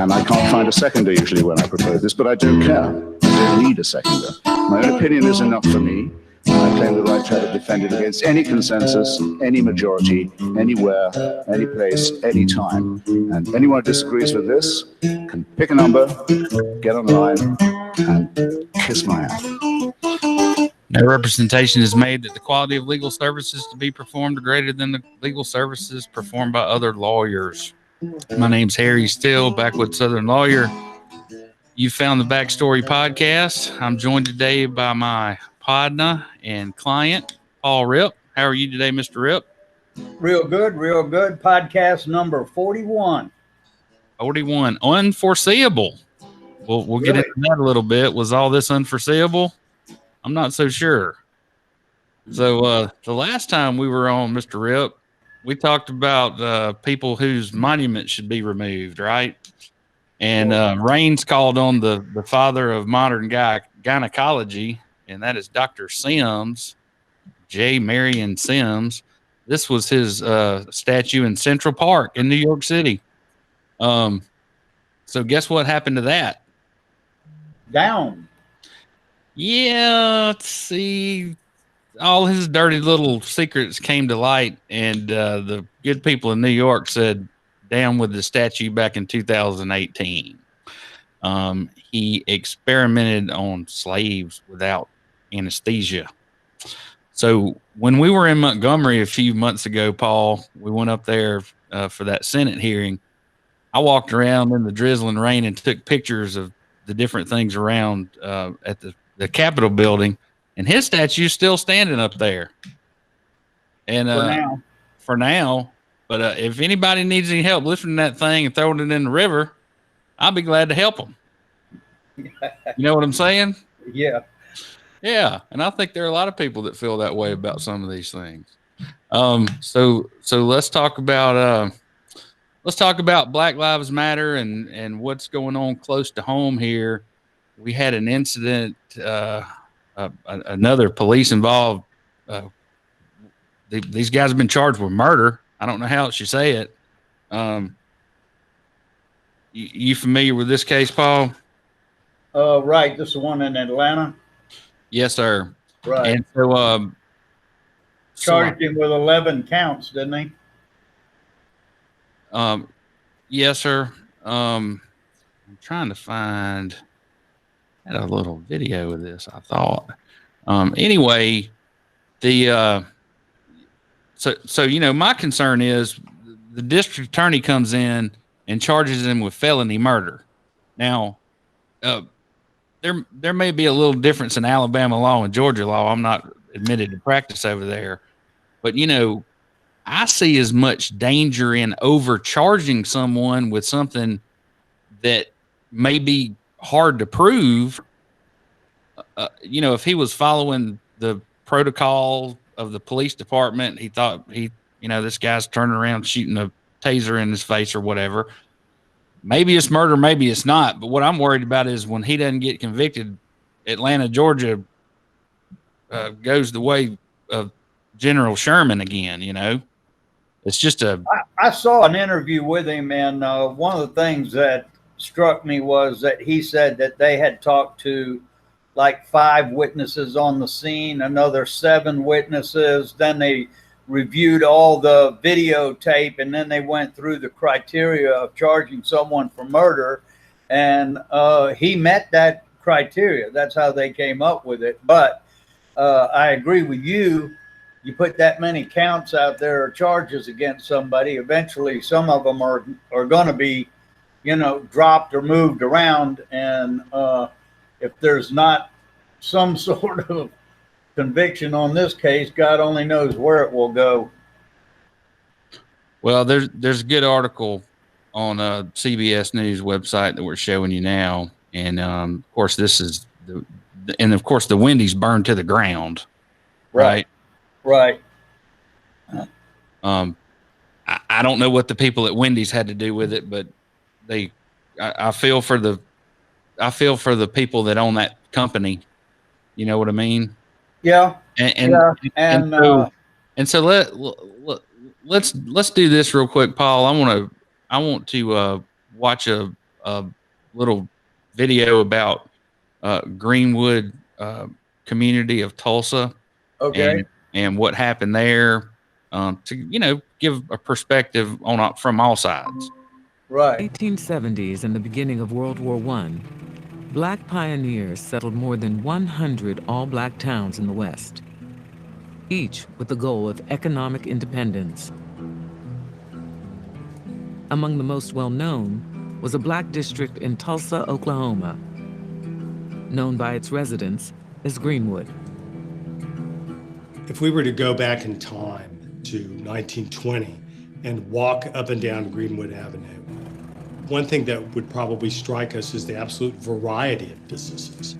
and I can't find a seconder usually when I propose this, but I don't care. I don't need a seconder. My own opinion is enough for me, and I claim the right to have it defended against any consensus, any majority, anywhere, any place, any time. And anyone who disagrees with this can pick a number, get online, and kiss my ass. No representation is made that the quality of legal services to be performed are greater than the legal services performed by other lawyers. My name's Harry Still, Backwoods Southern Lawyer. You found the Backstory Podcast. I'm joined today by my partner and client, Paul Rip. How are you today, Mr. Rip? Real good, real good. Podcast number 41. 41. Unforeseeable. We'll get into that a little bit. Was all this unforeseeable? I'm not so sure. So the last time we were on, Mr. Rip, we talked about people whose monuments should be removed, right? And Raines called on the father of modern gynecology, and that is Dr. Sims, J. Marion Sims. This was his statue in Central Park in New York City. So guess what happened to that? Down. Yeah, let's see. All his dirty little secrets came to light, and the good people in New York said, down with the statue back in 2018. He experimented on slaves without anesthesia. So when we were in Montgomery a few months ago, Paul, we went up there for that Senate hearing. I walked around in the drizzling rain and took pictures of the different things around at the Capitol building, and his statue's still standing up there. And for now, but if anybody needs any help lifting that thing and throwing it in the river, I'll be glad to help them. You know what I'm saying? Yeah. Yeah, and I think there are a lot of people that feel that way about some of these things. So let's talk about Black Lives Matter and what's going on close to home here. We had an incident, another police involved. These guys have been charged with murder. I don't know how else you say it. You familiar with this case, Paul? Right. This is the one in Atlanta. Yes, sir. Right. And so, charged him with 11 counts, didn't he? Yes, sir. I'm trying to find. I had a little video of this, I thought. Anyway, so you know, my concern is the district attorney comes in and charges him with felony murder. Now, there may be a little difference in Alabama law and Georgia law. I'm not admitted to practice over there, but you know, I see as much danger in overcharging someone with something that may be hard to prove. You know, if he was following the protocol of the police department, he thought this guy's turning around shooting a taser in his face or whatever. Maybe it's murder, maybe it's not. But what I'm worried about is when he doesn't get convicted, Atlanta, Georgia goes the way of General Sherman again. You know, it's just I saw an interview with him, and one of the things that struck me was that he said that they had talked to like 5 witnesses on the scene, another 7 witnesses. Then they reviewed all the videotape, and then they went through the criteria of charging someone for murder. And he met that criteria. That's how they came up with it. But I agree with you. You put that many counts out there or charges against somebody, eventually some of them are going to be, dropped or moved around. And if there's not some sort of conviction on this case, God only knows where it will go. Well, there's a good article on CBS News website that we're showing you now, and of course this is the Wendy's burned to the ground, right? Right. I don't know what the people at Wendy's had to do with it, but I feel for the people that own that company. You know what I mean? Yeah. And so let's do this real quick, Paul. I want to watch a a little video about Greenwood community of Tulsa, Okay. and what happened there, to give a perspective from all sides. Right. 1870s and the beginning of World War I, Black pioneers settled more than 100 all-Black towns in the West, each with the goal of economic independence. Among the most well-known was a Black district in Tulsa, Oklahoma, known by its residents as Greenwood. If we were to go back in time to 1920 and walk up and down Greenwood Avenue, one thing that would probably strike us is the absolute variety of businesses.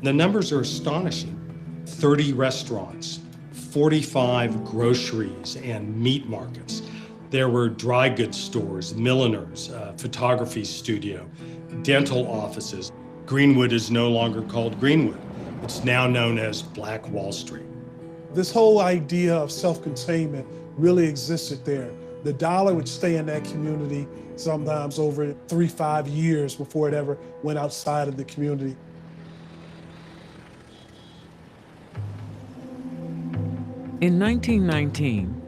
The numbers are astonishing. 30 restaurants, 45 groceries and meat markets. There were dry goods stores, milliners, photography studio, dental offices. Greenwood is no longer called Greenwood. It's now known as Black Wall Street. This whole idea of self-containment really existed there. The dollar would stay in that community sometimes over 3-5 years before it ever went outside of the community. In 1919,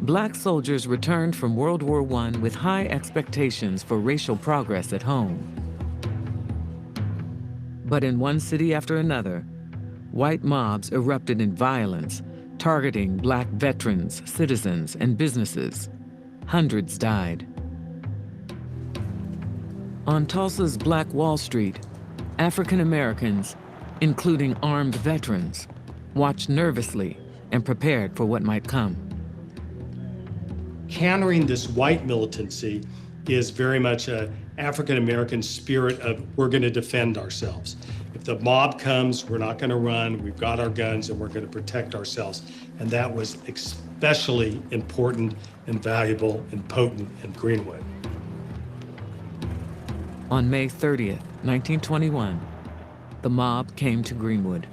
Black soldiers returned from World War I with high expectations for racial progress at home. But in one city after another, white mobs erupted in violence, targeting Black veterans, citizens, and businesses. Hundreds died. On Tulsa's Black Wall Street, African Americans, including armed veterans, watched nervously and prepared for what might come. Countering this white militancy is very much an African American spirit of we're going to defend ourselves. If the mob comes, we're not going to run, we've got our guns, and we're going to protect ourselves. And that was especially important and valuable and potent in Greenwood. On May 30th, 1921, the mob came to Greenwood.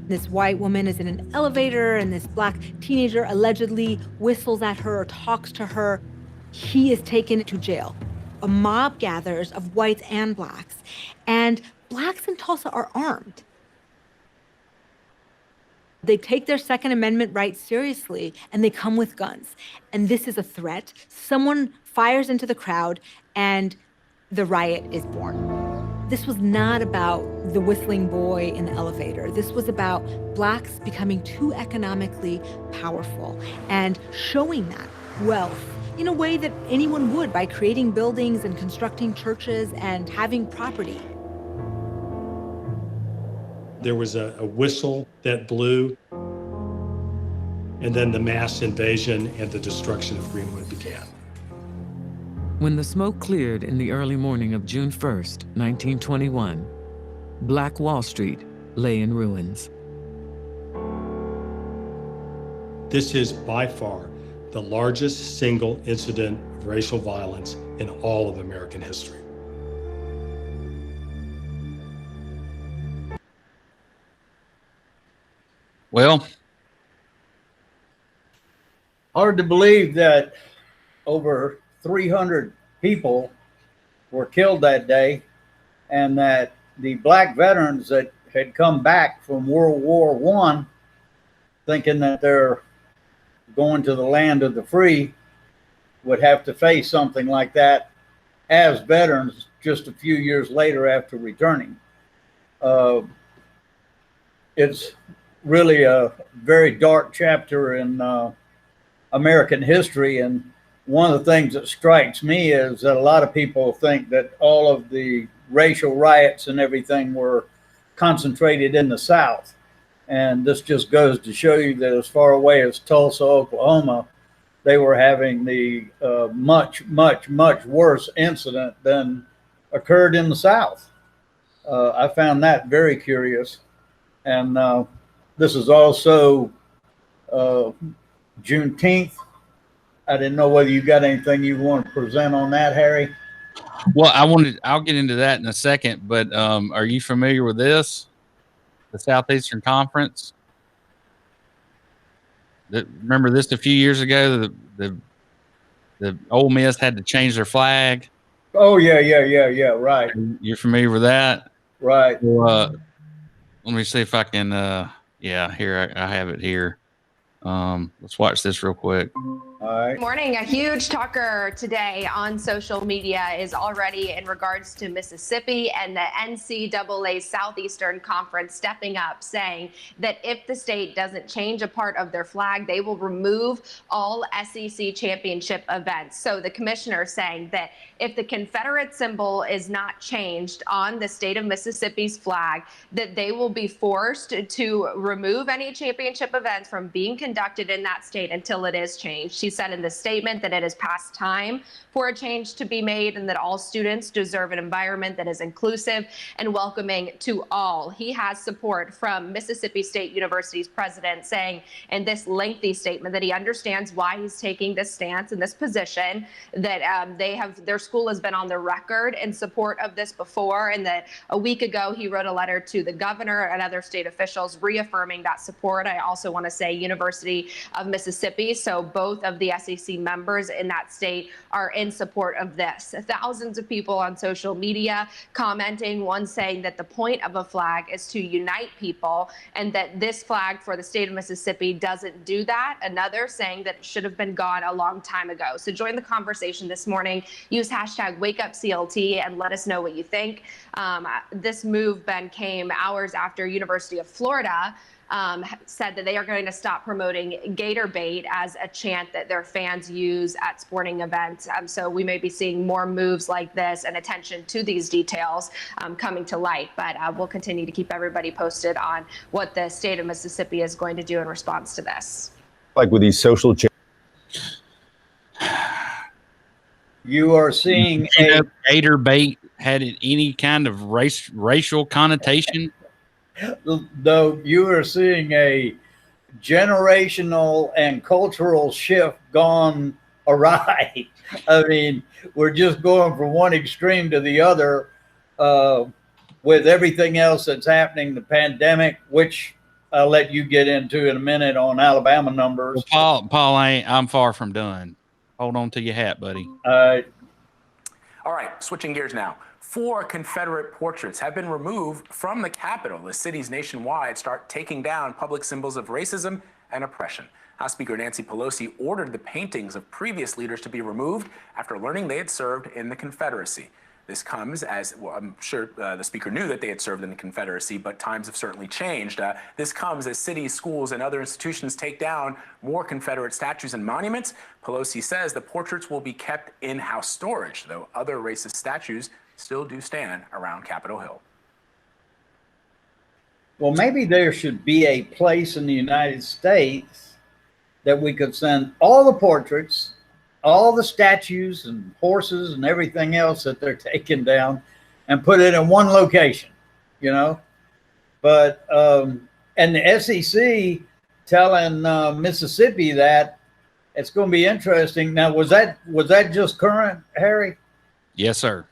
This white woman is in an elevator, and this Black teenager allegedly whistles at her or talks to her. He is taken to jail. A mob gathers of whites and Blacks, and Blacks in Tulsa are armed. They take their Second Amendment rights seriously, and they come with guns. And this is a threat. Someone fires into the crowd, and the riot is born. This was not about the whistling boy in the elevator. This was about Blacks becoming too economically powerful and showing that wealth in a way that anyone would by creating buildings and constructing churches and having property. There was a whistle that blew, and then the mass invasion and the destruction of Greenwood began. When the smoke cleared in the early morning of June 1st, 1921, Black Wall Street lay in ruins. This is by far the largest single incident of racial violence in all of American history. Well, Hard to believe that over 300 people were killed that day, and that the Black veterans that had come back from World War I, thinking that they're going to the land of the free, would have to face something like that as veterans just a few years later after returning. It's really a very dark chapter in American history. And one of the things that strikes me is that a lot of people think that all of the racial riots and everything were concentrated in the South. And this just goes to show you that as far away as Tulsa, Oklahoma, they were having the much, much, much worse incident than occurred in the South. I found that very curious. And this is also Juneteenth. I didn't know whether you got anything you want to present on that, Harry. well, I'll get into that in a second, but are you familiar with this? The Southeastern Conference? Remember this a few years ago? The Ole Miss had to change their flag. Oh, yeah. Right. You're familiar with that? Right. Well, let me see if I can. Yeah, here I have it here. Let's watch this real quick. All right. Morning. A huge talker today on social media is already in regards to Mississippi and the NCAA Southeastern Conference stepping up, saying that if the state doesn't change a part of their flag, they will remove all SEC championship events. So the commissioner saying that if the Confederate symbol is not changed on the state of Mississippi's flag, that they will be forced to remove any championship events from being conducted in that state until it is changed. She said in the statement that it is past time for a change to be made and that all students deserve an environment that is inclusive and welcoming to all. He has support from Mississippi State University's president saying in this lengthy statement that he understands why he's taking this stance and this position, that their school has been on the record in support of this before, and that a week ago he wrote a letter to the governor and other state officials reaffirming that support. I also want to say University of Mississippi, so both of the SEC members in that state are in support of this. Thousands of people on social media commenting, one saying that the point of a flag is to unite people and that this flag for the state of Mississippi doesn't do that. Another saying that it should have been gone a long time ago. So join the conversation this morning. Use hashtag WakeUpCLT and let us know what you think. This move, Ben, came hours after University of Florida said that they are going to stop promoting gator bait as a chant that their fans use at sporting events. So we may be seeing more moves like this and attention to these details coming to light. But we'll continue to keep everybody posted on what the state of Mississippi is going to do in response to this. Like with these social changes. You are seeing a gator bait had any kind of racial connotation? Though you are seeing a generational and cultural shift gone awry. I mean, we're just going from one extreme to the other with everything else that's happening, the pandemic, which I'll let you get into in a minute on Alabama numbers. Well, Paul, I'm far from done. Hold on to your hat, buddy. All right, switching gears now. 4 Confederate portraits have been removed from the Capitol as cities nationwide start taking down public symbols of racism and oppression. House Speaker Nancy Pelosi ordered the paintings of previous leaders to be removed after learning they had served in the Confederacy. This comes as, well, I'm sure the speaker knew that they had served in the Confederacy, but times have certainly changed. This comes as cities, schools, and other institutions take down more Confederate statues and monuments. Pelosi says the portraits will be kept in-house storage, though other racist statues still do stand around Capitol Hill. Well, maybe there should be a place in the United States that we could send all the portraits, all the statues and horses and everything else that they're taking down and put it in one location, you know? But, and the SEC telling Mississippi that it's going to be interesting. Now, was that just current, Harry? Yes, sir.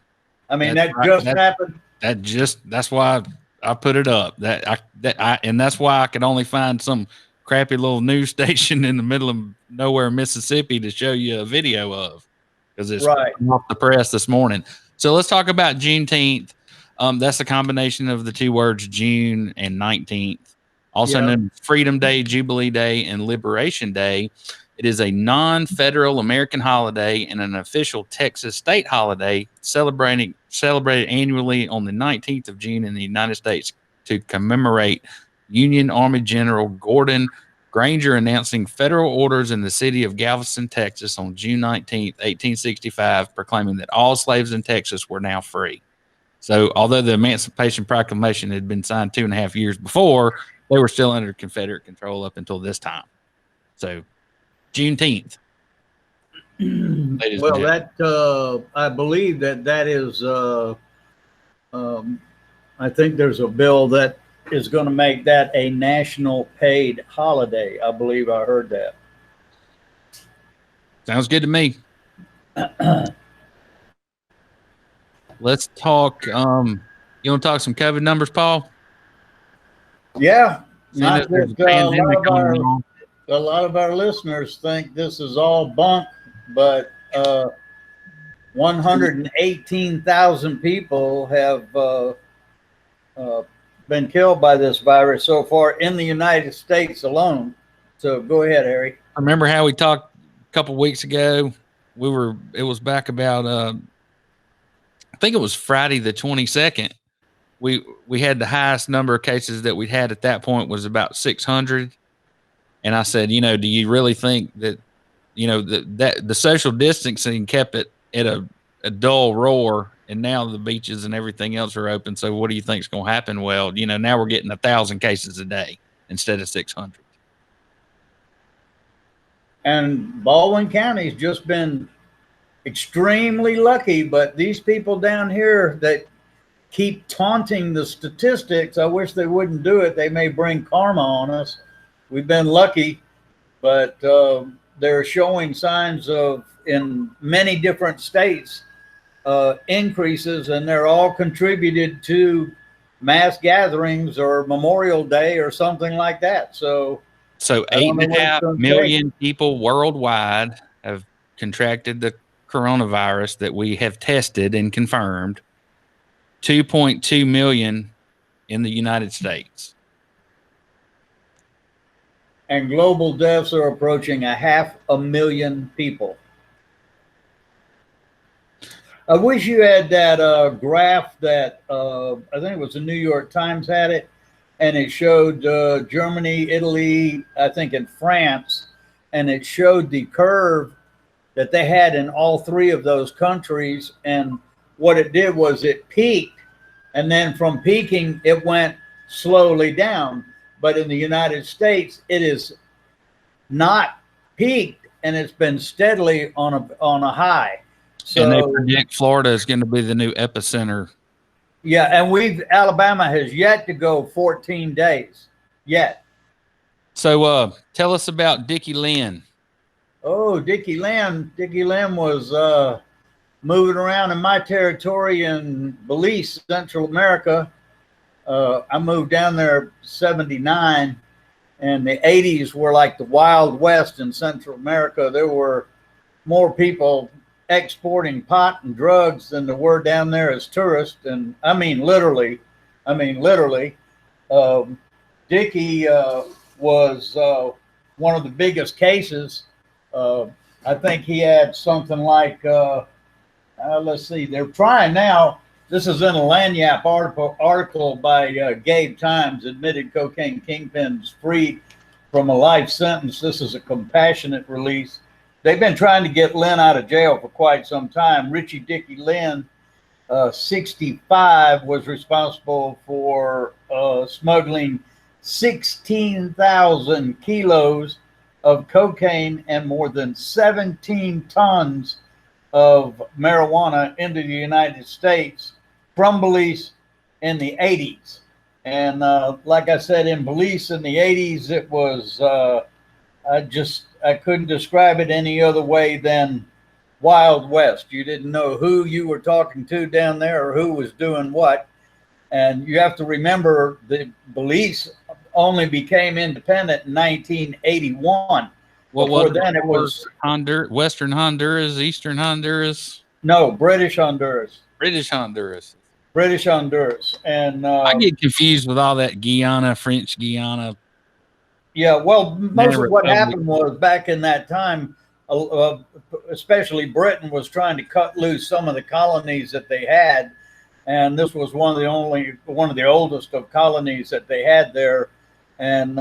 I mean, that just happened. That's why I put it up. And that's why I could only find some crappy little news station in the middle of nowhere, Mississippi, to show you a video of, because it's right off the press this morning. So let's talk about Juneteenth. That's a combination of the two words June and 19th, also known as Freedom Day, Jubilee Day, and Liberation Day. It is a non-federal American holiday and an official Texas state holiday celebrated annually on the 19th of June in the United States to commemorate Union Army General Gordon Granger announcing federal orders in the city of Galveston, Texas on June 19th, 1865, proclaiming that all slaves in Texas were now free. So although the Emancipation Proclamation had been signed 2.5 years before, they were still under Confederate control up until this time. So Juneteenth. Well, that I believe that is I think there's a bill that is going to make that a national paid holiday. I believe I heard that. Sounds good to me. Let's talk. You want to talk some COVID numbers, Paul? Yeah. Not that, a lot of our listeners think this is all bunk, but 118,000 people have been killed by this virus so far in the United States alone. So go ahead, Harry. Remember how we talked a couple weeks ago? It was back about, I think it was Friday the 22nd. We had the highest number of cases that we'd had at that point was about 600. And I said, do you really think that, that the social distancing kept it at a dull roar, and now the beaches and everything else are open. So what do you think is going to happen? Well, now we're getting 1,000 cases a day instead of 600. And Baldwin County's just been extremely lucky, but these people down here that keep taunting the statistics, I wish they wouldn't do it. They may bring karma on us. We've been lucky, but they're showing signs of, in many different states, increases, and they're all contributed to mass gatherings or Memorial Day or something like that. So 8.5 million people worldwide have contracted the coronavirus that we have tested and confirmed. 2.2 million in the United States. And global deaths are approaching 500,000 people. I wish you had that graph that I think it was the New York Times had it, and it showed Germany, Italy, I think, and France, and it showed the curve that they had in all three of those countries. And what it did was it peaked, and then from peaking, it went slowly down. But in the United States, it is not peaked, and it's been steadily on a high. So, and they predict Florida is going to be the new epicenter. Yeah, and Alabama has yet to go 14 days yet. So tell us about Dickie Lynn. Oh, Dickie Lynn. Dickie Lynn was moving around in my territory in Belize, Central America. I moved down there 79, and the 80s were like the Wild West in Central America. There were more people exporting pot and drugs than there were down there as tourists. And I mean, literally, Dickie was one of the biggest cases. I think he had something like, let's see, they're trying now. This is in a Lanyap article by Gabe Times, admitted cocaine kingpins freed from a life sentence. This is a compassionate release. They've been trying to get Lynn out of jail for quite some time. Richie Dickie Lynn, 65, was responsible for smuggling 16,000 kilos of cocaine and more than 17 tons of marijuana into the United States from Belize in the 80s. And like I said, in Belize in the 80s, it was, I couldn't describe it any other way than Wild West. You didn't know who you were talking to down there or who was doing what. And you have to remember the Belize only became independent in 1981. Before then it was Honduras, Western Honduras, Eastern Honduras. No, British Honduras. British Honduras. British Honduras. And I get confused with all that Guyana, French Guyana. Yeah, well, most of what happened was back in that time, especially Britain was trying to cut loose some of the colonies that they had, and this was one of the oldest of colonies that they had there. And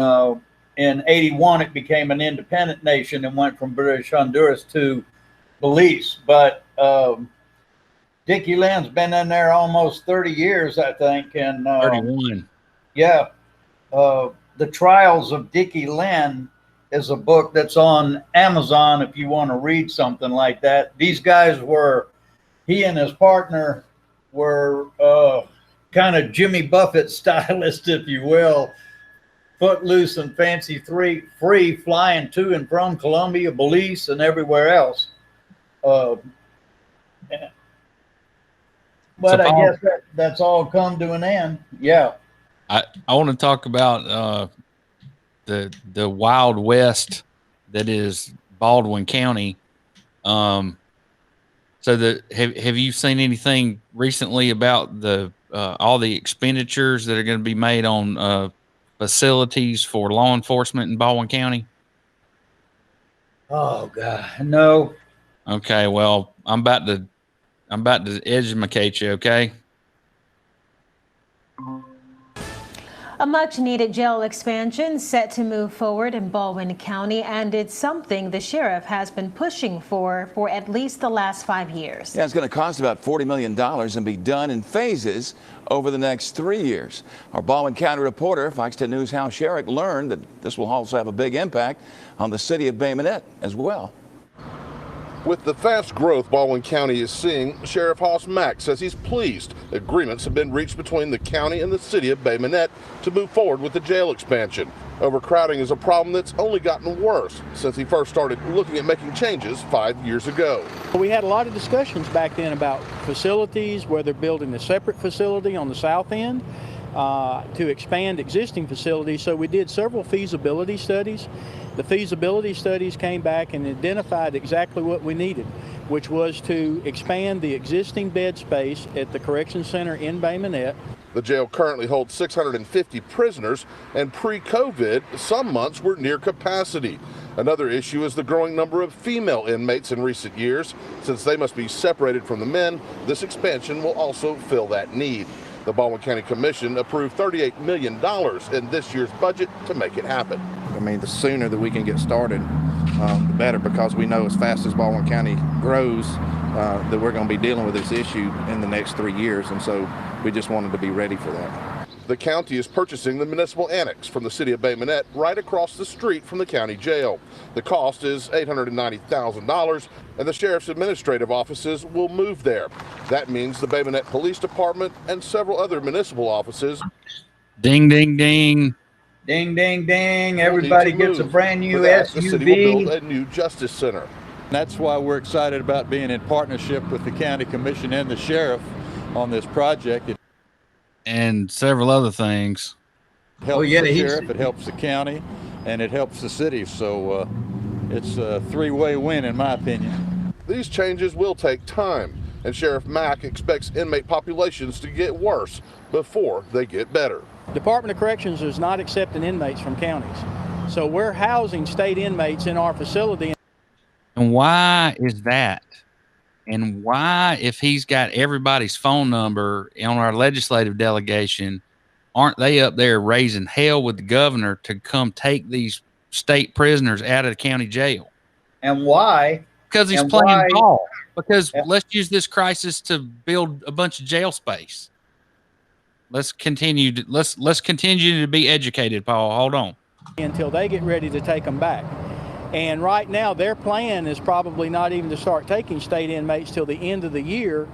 in 81, it became an independent nation and went from British Honduras to Belize. But Dickie Lynn's been in there almost 30 years, I think. And 31. Yeah. The Trials of Dickie Lynn is a book that's on Amazon if you want to read something like that. These guys he and his partner were kind of Jimmy Buffett stylists, if you will, footloose and fancy free, flying to and from Colombia, Belize, and everywhere else. But I guess that's all come to an end. Yeah. I want to talk about the Wild West that is Baldwin County. So So have you seen anything recently about the all the expenditures that are going to be made on facilities for law enforcement in Baldwin County? Oh God, no. Okay, well, I'm about to educate you, okay? A much-needed jail expansion set to move forward in Baldwin County, and it's something the sheriff has been pushing for at least the last 5 years. Yeah, it's going to cost about $40 million and be done in phases over the next 3 years. Our Baldwin County reporter, Fox 10 News' Hal Sherrick, learned that this will also have a big impact on the city of Bay Minette as well. With the fast growth Baldwin County is seeing, Sheriff Hoss Mack says he's pleased agreements have been reached between the county and the city of Bay Minette to move forward with the jail expansion. Overcrowding is a problem that's only gotten worse since he first started looking at making changes 5 years ago. We had a lot of discussions back then about facilities, whether building a separate facility on the south end to expand existing facilities. So we did several feasibility studies. The feasibility studies came back and identified exactly what we needed, which was to expand the existing bed space at the correction center in Bay Minette. The jail currently holds 650 prisoners, and pre-COVID, some months were near capacity. Another issue is the growing number of female inmates in recent years. Since they must be separated from the men, this expansion will also fill that need. The Baldwin County Commission approved $38 million in this year's budget to make it happen. I mean, the sooner that we can get started, the better, because we know as fast as Baldwin County grows, that we're going to be dealing with this issue in the next 3 years, and so we just wanted to be ready for that. The county is purchasing the municipal annex from the city of Bay Minette right across the street from the county jail. The cost is $890,000, and the sheriff's administrative offices will move there. That means the Bay Minette Police Department and several other municipal offices. Ding, ding, ding. Ding, ding, ding. Everybody gets a brand new SUV. The city will build a new justice center. That's why we're excited about being in partnership with the county commission and the sheriff on this project. And several other things. It helps the sheriff, it helps the county, and it helps the city. So it's a three-way win, in my opinion. These changes will take time, and Sheriff Mack expects inmate populations to get worse before they get better. Department of Corrections is not accepting inmates from counties. So we're housing state inmates in our facility. And why is that? And why, if he's got everybody's phone number on our legislative delegation, aren't they up there raising hell with the governor to come take these state prisoners out of the county jail? And why? Because he's playing ball. Because let's use this crisis to build a bunch of jail space. Let's continue to be educated, Paul. Hold on. Until they get ready to take them back. And right now, their plan is probably not even to start taking state inmates till the end of the year.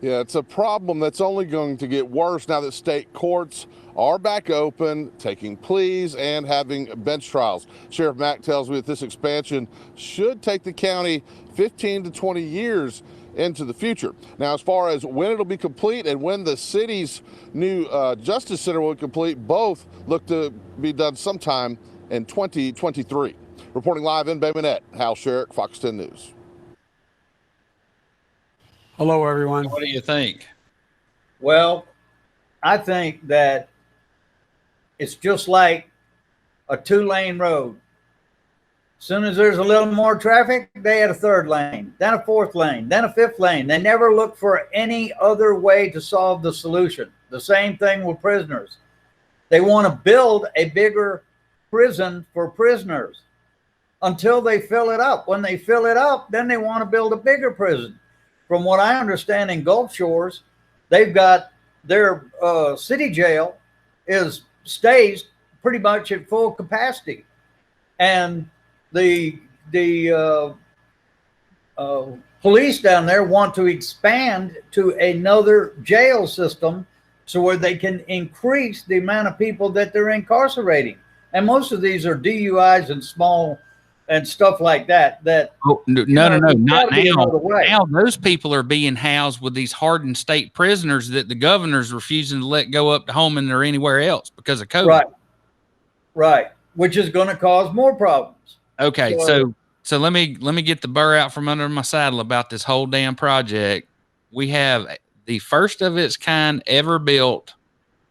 Yeah, it's a problem that's only going to get worse now that state courts are back open, taking pleas and having bench trials. Sheriff Mack tells me that this expansion should take the county 15 to 20 years into the future. Now, as far as when it'll be complete and when the city's new Justice Center will be complete, both look to be done sometime in 2023. Reporting live in Bay Minette, Hal Sherrick, Fox 10 News. Hello, everyone. What do you think? Well, I think that it's just like a 2-lane road. As soon as there's a little more traffic, they add a 3rd lane, then a 4th lane, then a 5th lane. They never look for any other way to solve the solution. The same thing with prisoners. They want to build a bigger prison for prisoners until they fill it up. When they fill it up, then they want to build a bigger prison. From what I understand in Gulf Shores, they've got their city jail stays pretty much at full capacity. And the police down there want to expand to another jail system so where they can increase the amount of people that they're incarcerating. And most of these are DUIs and small and stuff like that. No, not now. Now those people are being housed with these hardened state prisoners that the governor's refusing to let go up to Holman or anywhere else because of COVID. Right. Which is going to cause more problems. Okay, so So let me get the burr out from under my saddle about this whole damn project. We have the first of its kind ever built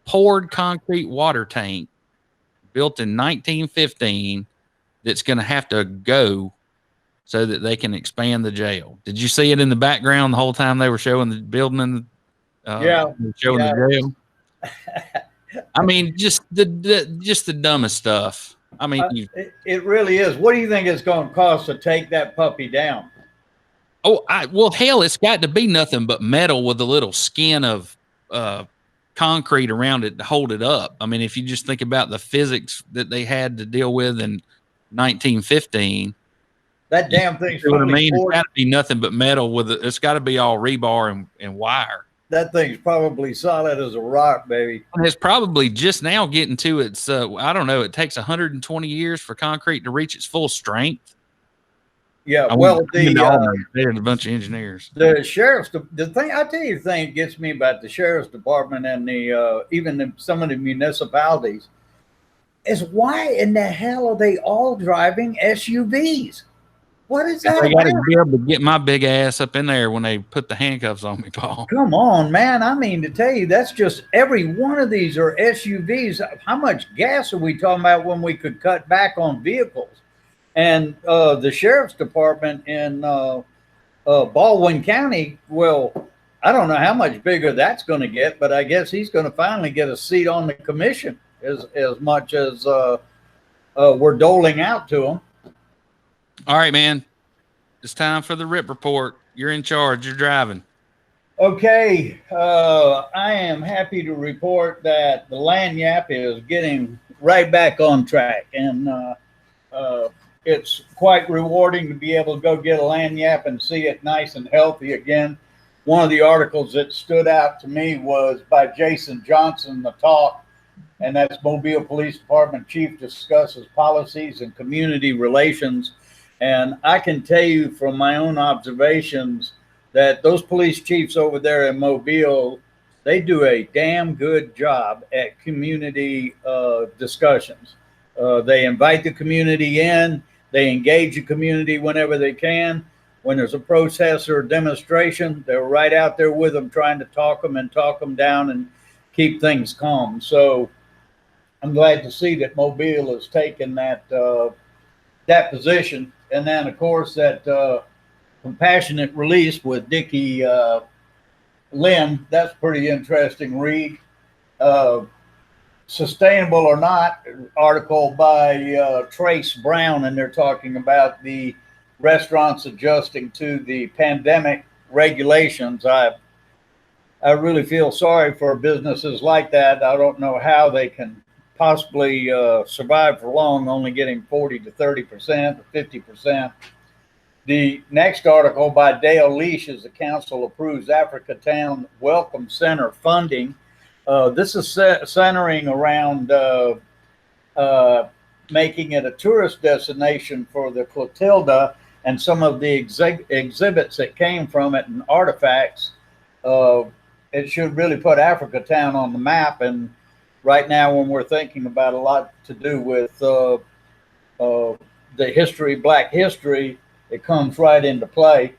poured concrete water tank built in 1915 that's going to have to go so that they can expand the jail. Did you see it in the background the whole time they were showing the building and showing the jail? I mean, just the dumbest stuff. I mean, it really is. What do you think it's going to cost to take that puppy down? Oh, well, hell, it's got to be nothing but metal with a little skin of concrete around it to hold it up. I mean, if you just think about the physics that they had to deal with in 1915, that damn thing's what I mean, it's got to be nothing but metal with it. It's got to be all rebar and wire. That thing's probably solid as a rock, baby. And it's probably just now getting to its, I don't know, it takes 120 years for concrete to reach its full strength. Yeah, well, there's a bunch of engineers. The sheriff's, the thing, I tell you, the thing that gets me about the sheriff's department and some of the municipalities is why in the hell are they all driving SUVs? What is that? They got to be able to get my big ass up in there when they put the handcuffs on me, Paul. Come on, man. I mean, to tell you, that's just every one of these are SUVs. How much gas are we talking about when we could cut back on vehicles? And the sheriff's department in Baldwin County, well, I don't know how much bigger that's going to get, but I guess he's going to finally get a seat on the commission as much as we're doling out to him. All right, man. It's time for the RIP report. You're in charge. You're driving. Okay. I am happy to report that the Lagniappe is getting right back on track. And it's quite rewarding to be able to go get a Lagniappe and see it nice and healthy again. One of the articles that stood out to me was by Jason Johnson, The Talk, and that's Mobile Police Department Chief discusses policies and community relations. And I can tell you from my own observations that those police chiefs over there in Mobile, they do a damn good job at community discussions. They invite the community in. They engage the community whenever they can. When there's a protest or a demonstration, they're right out there with them, trying to talk them down and keep things calm. So I'm glad to see that Mobile has taken that position. And then, of course, that compassionate release with Dickie Lynn, that's pretty interesting read. Sustainable or not, article by Trace Brown, and they're talking about the restaurants adjusting to the pandemic regulations. I really feel sorry for businesses like that. I don't know how they can possibly survive for long, only getting 40 to 30% or 50%. The next article by Dale Leash is the council approves Africa Town Welcome Center funding. This is centering around making it a tourist destination for the Clotilda and some of the exhibits that came from it and artifacts. It should really put Africa Town on the map. And right now, when we're thinking about a lot to do with the history, Black history, it comes right into play.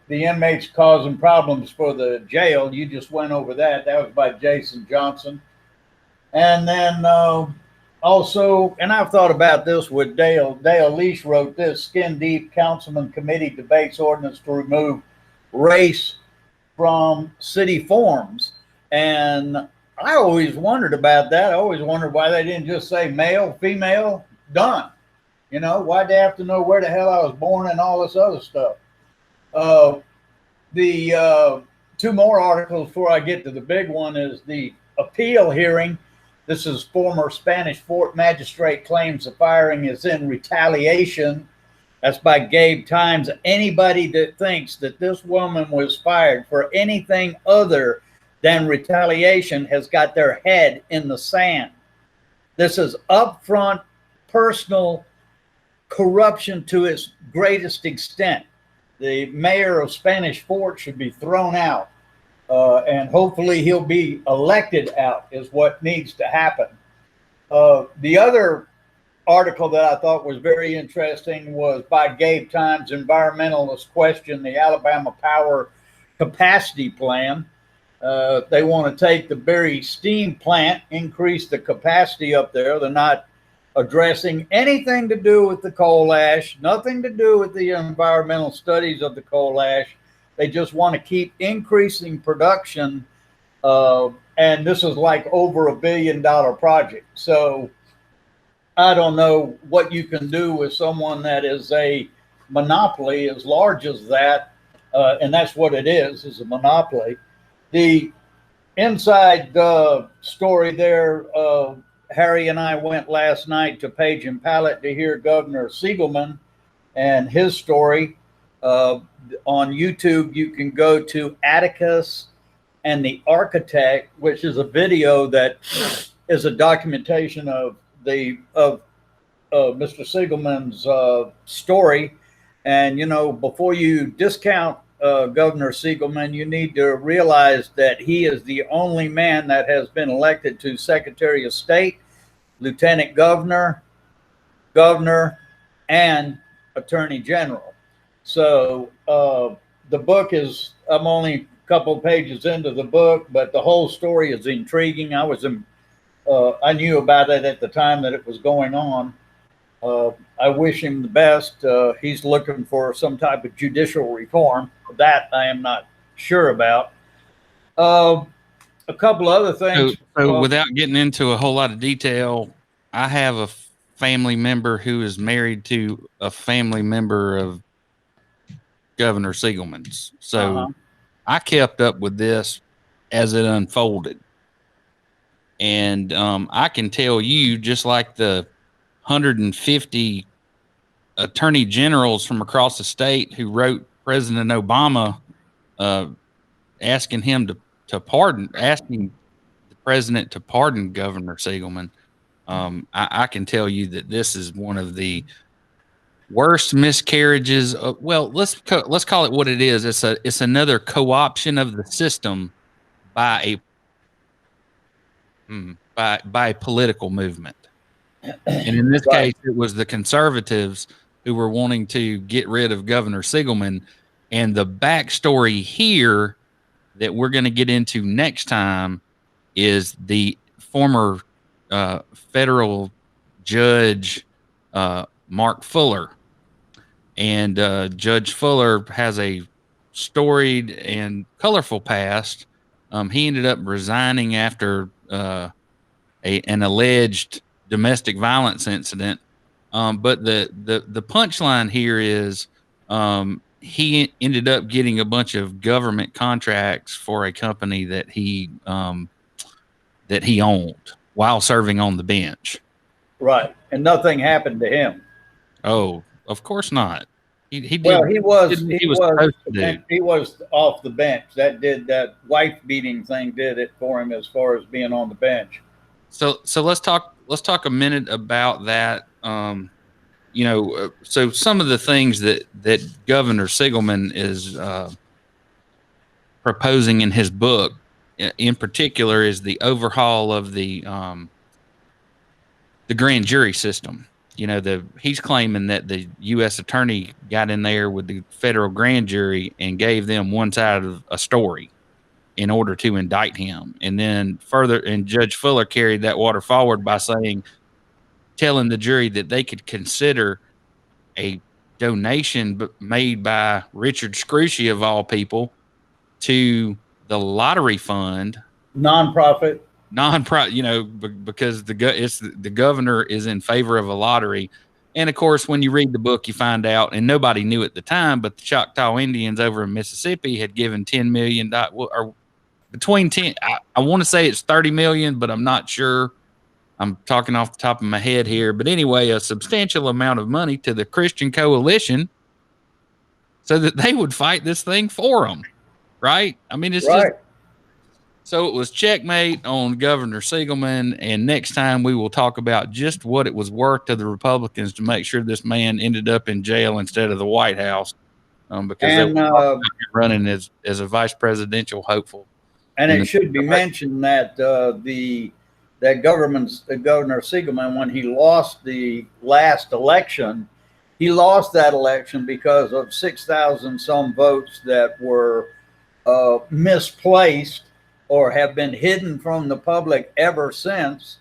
The inmates causing problems for the jail. You just went over that. That was by Jason Johnson. And then also, and I've thought about this with Dale. Dale Leash wrote this: Skin Deep Councilman Committee debates ordinance to remove race from city forms. And I always wondered about that. I always wondered why they didn't just say male, female, done. You know, why'd they have to know where the hell I was born and all this other stuff? The two more articles before I get to the big one is the appeal hearing. This is former Spanish Fort magistrate claims the firing is in retaliation. That's by Gabe Times. Anybody that thinks that this woman was fired for anything other than retaliation has got their head in the sand. This is upfront personal corruption to its greatest extent. The mayor of Spanish Fort should be thrown out, and hopefully he'll be elected out is what needs to happen. The other article that I thought was very interesting was by Gabe Times. Environmentalists question the Alabama Power Capacity Plan. They want to take the Berry steam plant, increase the capacity up there. They're not addressing anything to do with the coal ash, nothing to do with the environmental studies of the coal ash. They just want to keep increasing production. And this is like over $1 billion project. So I don't know what you can do with someone that is a monopoly as large as that. And that's what it is a monopoly. The inside story there, Harry and I went last night to Page and Palette to hear Governor Siegleman and his story. On YouTube, you can go to Atticus and the Architect, which is a video that is a documentation of Mr. Siegleman's story. And, you know, before you discount Governor Siegleman, you need to realize that he is the only man that has been elected to Secretary of State, Lieutenant Governor, Governor, and Attorney General. So the book is, I'm only a couple pages into the book, but the whole story is intriguing. I knew about it at the time that it was going on. I wish him the best. He's looking for some type of judicial reform. That I am not sure about. A couple other things. So without getting into a whole lot of detail, I have a family member who is married to a family member of Governor Siegleman's. So I kept up with this as it unfolded. And I can tell you, just like the 150 attorney generals from across the state who wrote President Obama asking the president to pardon Governor Siegleman, I can tell you that this is one of the worst miscarriages of, well, let's call it what it is. It's another co-option of the system by a political movement. And in this case, it was the conservatives who were wanting to get rid of Governor Siegleman. And the backstory here that we're going to get into next time is the former federal judge, Mark Fuller. And Judge Fuller has a storied and colorful past. He ended up resigning after an alleged domestic violence incident. But the punchline here is he ended up getting a bunch of government contracts for a company that he owned while serving on the bench. Right. And nothing happened to him. Oh, of course not. He was off the bench. That wife beating thing did it for him as far as being on the bench. So let's talk a minute about that. So some of the things that Governor Siegleman is proposing in his book, in particular, is the overhaul of the grand jury system. He's claiming that the U.S. attorney got in there with the federal grand jury and gave them one side of a story in order to indict him. And then and Judge Fuller carried that water forward by telling the jury that they could consider a donation made by Richard Scrushy, of all people, to the lottery fund. Nonprofit, because the governor is in favor of a lottery. And of course, when you read the book, you find out, and nobody knew at the time, but the Choctaw Indians over in Mississippi had given $10 million, or between 10, I want to say it's 30 million, but I'm not sure. I'm talking off the top of my head here. But anyway, a substantial amount of money to the Christian Coalition so that they would fight this thing for them. Right? I mean, it's right. So it was checkmate on Governor Siegleman, and next time we will talk about just what it was worth to the Republicans to make sure this man ended up in jail instead of the White House, because they were running as a vice presidential hopeful. And it should be mentioned that the that Governor Siegleman, when he lost the last election, he lost that election because of 6,000 some votes that were misplaced or have been hidden from the public ever since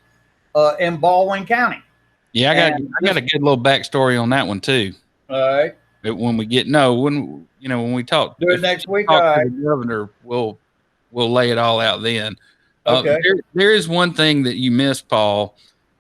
in Baldwin County. Yeah, I got a good little backstory on that one too. All right. When we talk, Do it next week. Talk All right. to the governor, we'll lay it all out then. Okay. There is one thing that you missed, Paul,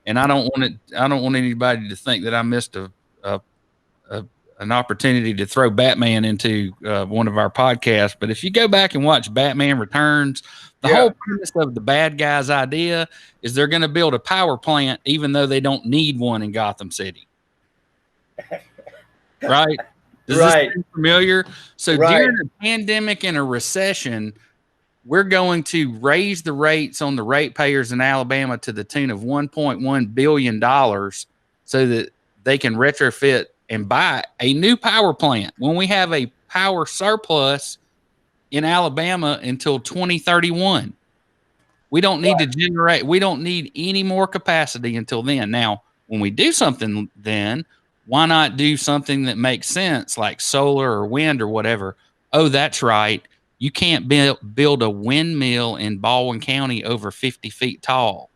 and I don't want anybody to think that I missed an opportunity to throw Batman into one of our podcasts. But if you go back and watch Batman Returns, the whole premise of the bad guys' idea is they're going to build a power plant, even though they don't need one in Gotham City. Right? Does this sound familiar? So during a pandemic and a recession, we're going to raise the rates on the ratepayers in Alabama to the tune of $1.1 billion so that they can retrofit and buy a new power plant when we have a power surplus in Alabama until 2031. We don't need to generate. We don't need any more capacity until then. Now, when we do something, then why not do something that makes sense, like solar or wind or whatever? Oh, that's right. You can't build a windmill in Baldwin County over 50 feet tall.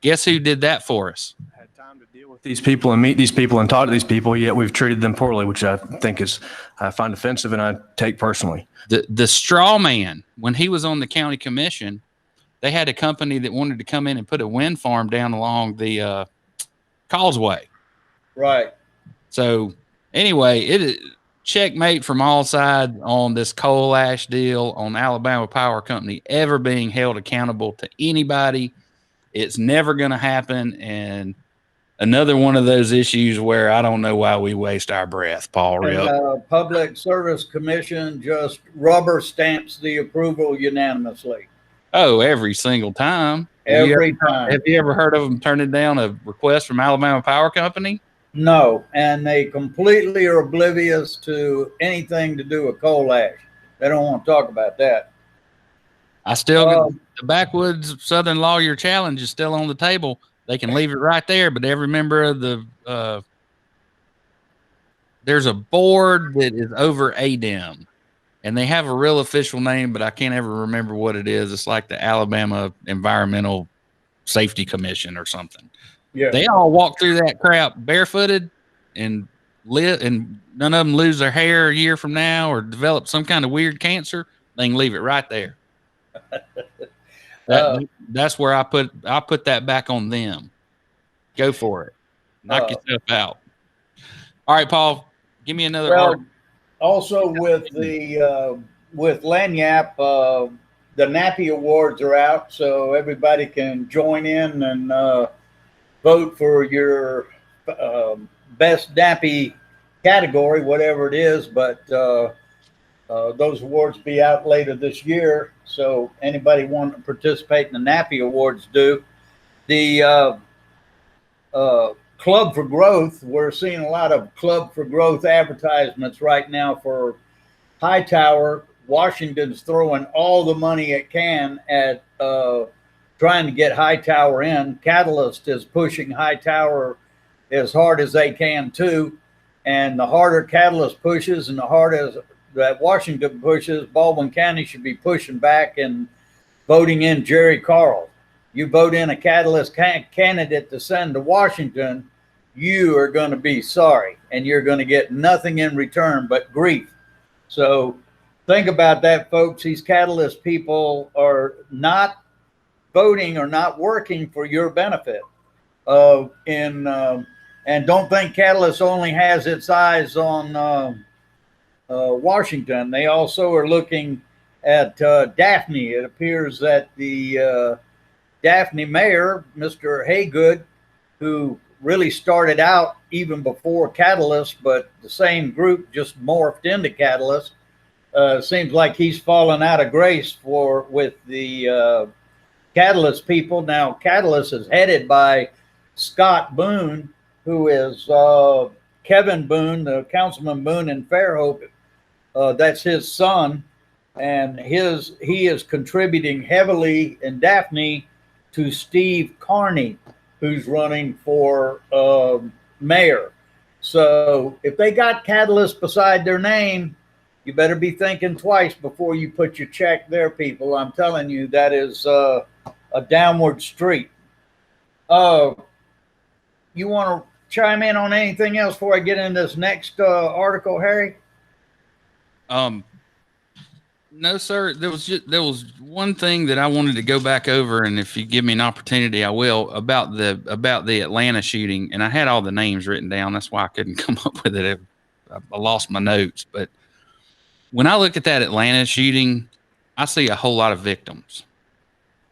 Guess who did that for us? Had time to deal with these people and meet these people and talk to these people, yet we've treated them poorly, which I think I find offensive and I take personally. The straw man, when he was on the county commission, they had a company that wanted to come in and put a wind farm down along the causeway. Right. So anyway, it is checkmate from all sides on this coal ash deal on Alabama Power Company ever being held accountable to anybody. It's never going to happen. And another one of those issues where I don't know why we waste our breath, Paul. And, Public Service Commission just rubber stamps the approval unanimously. Oh, every single time. Every time. Have you ever heard of them turning down a request from Alabama Power Company? No, and they completely are oblivious to anything to do with coal ash. They don't want to talk about that. I still the Backwoods Southern Lawyer Challenge is still on the table. They can leave it right there, but every member of the there's a board that is over ADEM, and they have a real official name, but I can't ever remember what it is. It's like the Alabama Environmental Safety Commission or something. Yeah. They all walk through that crap barefooted and live, and none of them lose their hair a year from now or develop some kind of weird cancer. They can leave it right there. That's where I put that back on them. Go for it. Knock yourself out. All right, Paul, give me another. Well, also with the with Lanyap, the Nappy Awards are out, so everybody can join in and vote for your best nappy category, whatever it is. But those awards be out later this year. So anybody want to participate in the Nappy Awards do. The Club for Growth, we're seeing a lot of Club for Growth advertisements right now for Hightower. Washington's throwing all the money it can at trying to get Hightower in. Catalyst is pushing Hightower as hard as they can too. And the harder Catalyst pushes and the harder that Washington pushes, Baldwin County should be pushing back and voting in Jerry Carl. You vote in a Catalyst candidate to send to Washington, you are going to be sorry, and you're going to get nothing in return but grief. So think about that, folks. These Catalyst people are not voting or not working for your benefit. And don't think Catalyst only has its eyes on Washington. They also are looking at Daphne. It appears that the Daphne mayor, Mr. Haygood, who really started out even before Catalyst, but the same group just morphed into Catalyst, seems like he's fallen out of grace with the Catalyst people. Now, Catalyst is headed by Scott Boone, who is Kevin Boone, the Councilman Boone in Fairhope. That's his son, and he is contributing heavily in Daphne to Steve Carney, who's running for mayor. So if they got Catalyst beside their name, you better be thinking twice before you put your check there, people. I'm telling you, that is a downward street. You want to chime in on anything else before I get into this next article, Harry? No, sir. There was one thing that I wanted to go back over, and if you give me an opportunity, I will, about the Atlanta shooting. And I had all the names written down. That's why I couldn't come up with it. I lost my notes. But when I look at that Atlanta shooting, I see a whole lot of victims.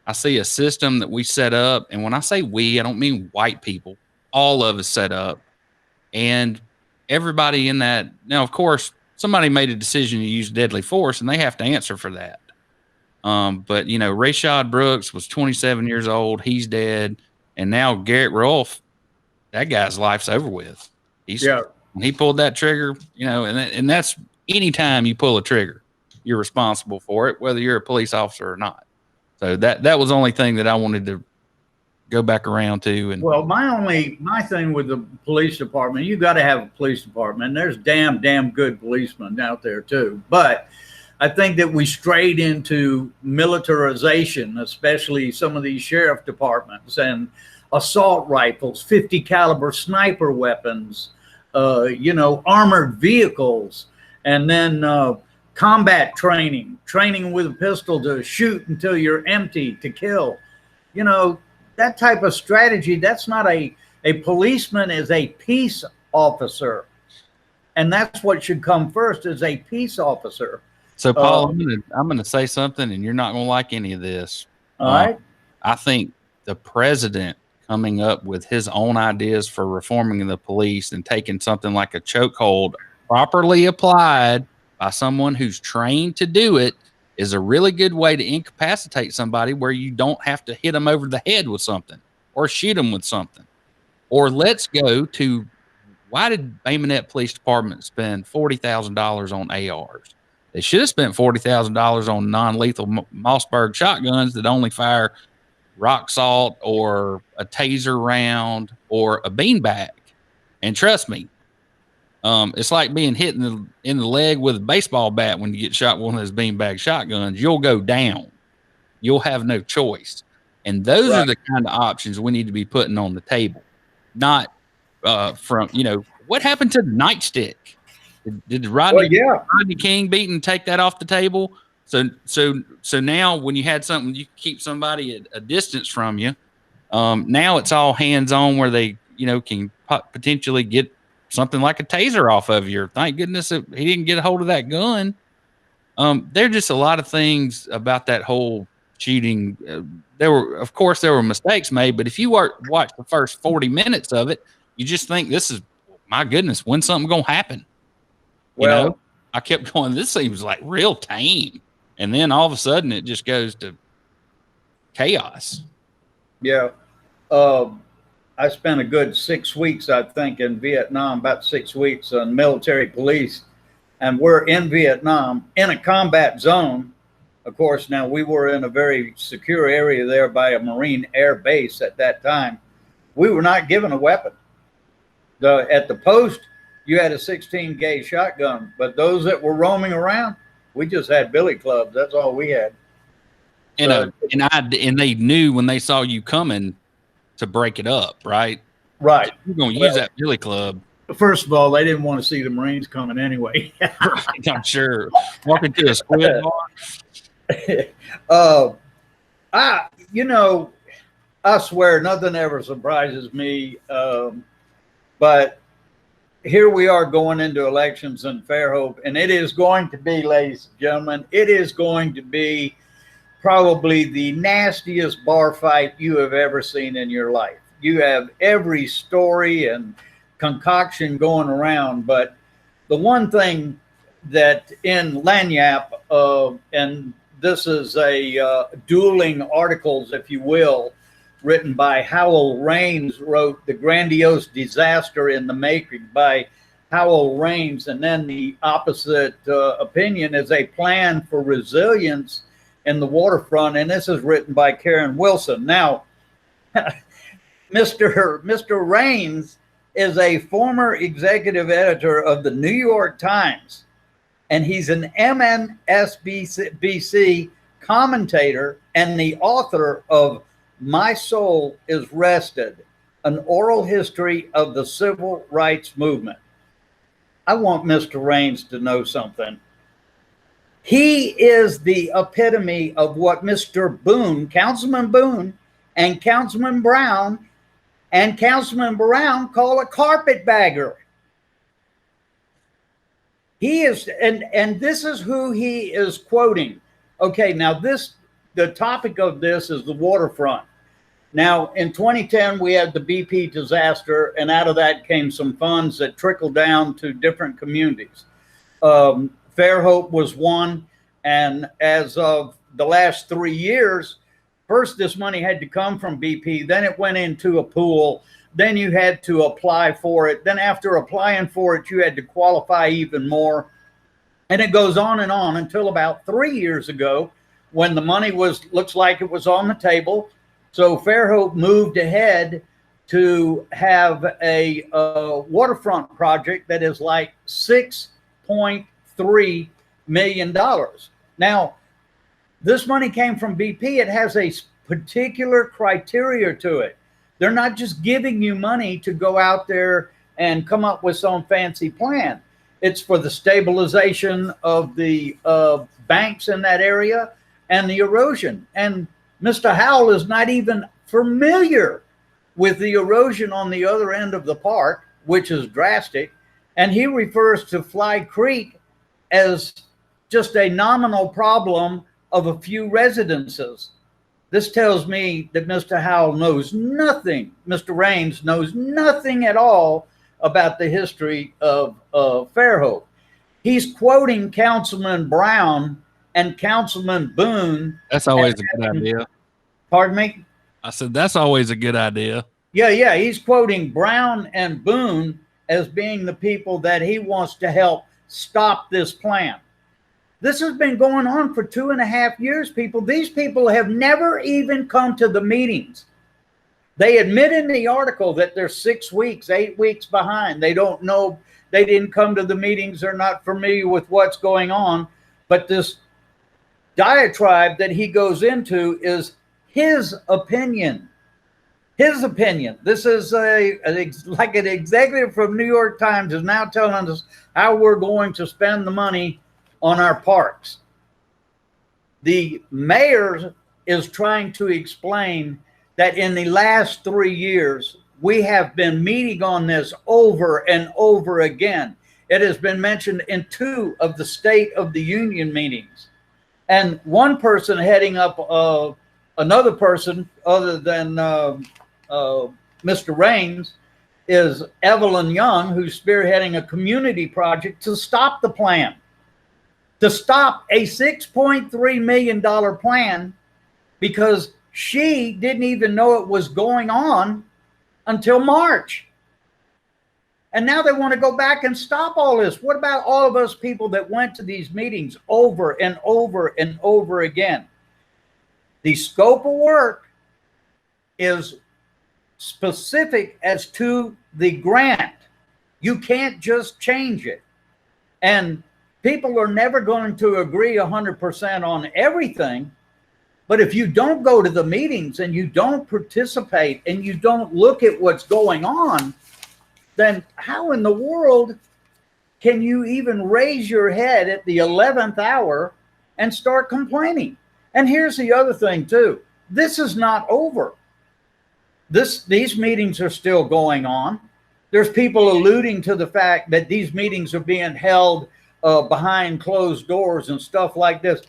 I see a system that we set up, and when I say we, I don't mean white people. All of us set up, and everybody in that. Now, of course, somebody made a decision to use deadly force, and they have to answer for that. But, you know, Rayshard Brooks was 27 years old. He's dead. And now Garrett Rolfe, that guy's life's over with. When he pulled that trigger, you know, and that's anytime you pull a trigger, you're responsible for it, whether you're a police officer or not. So that was the only thing that I wanted to go back around to. And well, my thing with the police department, you got to have a police department, and there's damn good policemen out there too. But I think that we strayed into militarization, especially some of these sheriff departments, and assault rifles, 50 caliber sniper weapons, you know, armored vehicles, and then combat training with a pistol to shoot until you're empty to kill. You know, that type of strategy, that's not a policeman is a peace officer. And that's what should come first, is a peace officer. So, Paul, I'm gonna say something, and you're not gonna like any of this. All right. I think the president coming up with his own ideas for reforming the police and taking something like a chokehold, properly applied by someone who's trained to do it, is a really good way to incapacitate somebody, where you don't have to hit them over the head with something or shoot them with something. Or let's go to, why did Bay Minette Police Department spend $40,000 on ARs? They should have spent $40,000 on non-lethal Mossberg shotguns that only fire rock salt or a taser round or a beanbag. And trust me, it's like being hit in the leg with a baseball bat when you get shot with one of those beanbag shotguns. You'll go down. You'll have no choice. And those are the kind of options we need to be putting on the table. Not from, you know, what happened to the nightstick? Did Rodney King beating take that off the table? So now when you had something, you keep somebody at a distance from you. Now it's all hands on, where they, you know, can potentially get something like a taser off of you. Thank goodness he didn't get a hold of that gun. There are just a lot of things about that whole shooting. There were mistakes made, but if you watch the first 40 minutes of it, you just think, this is, my goodness, when's something going to happen? You know, I kept going, this seems like real tame. And then all of a sudden it just goes to chaos. Yeah. I spent a good 6 weeks, I think, in Vietnam, about 6 weeks on military police. And we're in Vietnam in a combat zone. Of course, now we were in a very secure area there by a Marine air base at that time. We were not given a weapon. At the post, you had a 16 gauge shotgun, but those that were roaming around, we just had billy clubs. That's all we had. And they knew when they saw you coming to break it up, right? Right. You're going to use that billy club. First of all, they didn't want to see the Marines coming anyway. I'm sure. Walking to a squid bar. I swear nothing ever surprises me. But here we are going into elections in Fairhope, and it is going to be, ladies and gentlemen, it is going to be probably the nastiest bar fight you have ever seen in your life. You have every story and concoction going around, but the one thing that in Lanyap, and this is a dueling articles, if you will, written by Howell Raines, wrote The Grandiose Disaster in the Making by Howell Raines, and then the opposite opinion is A Plan for Resilience in the Waterfront, and this is written by Karen Wilson. Now, Mr. Raines is a former executive editor of the New York Times, and he's an MSNBC commentator and the author of My Soul is Rested, an oral history of the civil rights movement. I want Mr. Raines to know something. He is the epitome of what Mr. Boone, Councilman Boone, and Councilman Brown call a carpetbagger. He is, and this is who he is quoting. Okay, now the topic of this is the waterfront. Now, in 2010, we had the BP disaster, and out of that came some funds that trickled down to different communities. Fairhope was one, and as of the last 3 years, first this money had to come from BP, then it went into a pool, then you had to apply for it, then after applying for it, you had to qualify even more, and it goes on until about 3 years ago, when the money looks like it was on the table. So Fairhope moved ahead to have a waterfront project that is like $6.3 million. Now, this money came from BP. It has a particular criteria to it. They're not just giving you money to go out there and come up with some fancy plan. It's for the stabilization of the banks in that area and the erosion. And Mr. Howell is not even familiar with the erosion on the other end of the park, which is drastic. And he refers to Fly Creek as just a nominal problem of a few residences. This tells me that Mr. Howell knows nothing, Mr. Raines knows nothing at all about the history of Fairhope. He's quoting Councilman Brown and Councilman Boone. That's always a good idea. Pardon me? I said, that's always a good idea. Yeah. He's quoting Brown and Boone as being the people that he wants to help stop this plan. This has been going on for 2.5 years, people. These people have never even come to the meetings. They admit in the article that they're 6 weeks, 8 weeks behind. They don't know. They didn't come to the meetings. They're not familiar with what's going on. But this diatribe that he goes into is his opinion. His opinion. This is like an executive from New York Times is now telling us how we're going to spend the money on our parks. The mayor is trying to explain that in the last 3 years, we have been meeting on this over and over again. It has been mentioned in 2 of the State of the Union meetings. And one person heading up another person other than Mr. Raines is Evelyn Young, who's spearheading a community project to stop the plan, to stop a $6.3 million plan, because she didn't even know it was going on until March. And now they want to go back and stop all this. What about all of us people that went to these meetings over and over and over again? The scope of work is specific as to the grant. You can't just change it. And people are never going to agree 100% on everything. But if you don't go to the meetings and you don't participate and you don't look at what's going on, then how in the world can you even raise your head at the 11th hour and start complaining? And here's the other thing too. This is not over. These meetings are still going on. There's people alluding to the fact that these meetings are being held behind closed doors and stuff like this.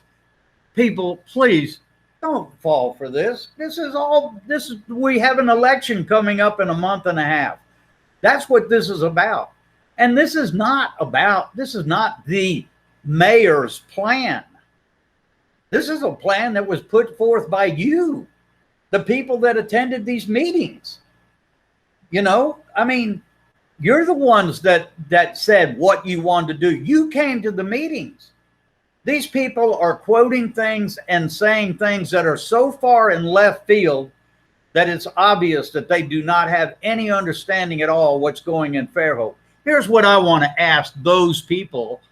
People, please don't fall for this. We have an election coming up in a month and a half. That's what this is about. And this is not the mayor's plan. This is a plan that was put forth by you, the people that attended these meetings. You know, I mean, you're the ones that said what you wanted to do. You came to the meetings. These people are quoting things and saying things that are so far in left field that it's obvious that they do not have any understanding at all what's going in Fairhope. Here's what I want to ask those people,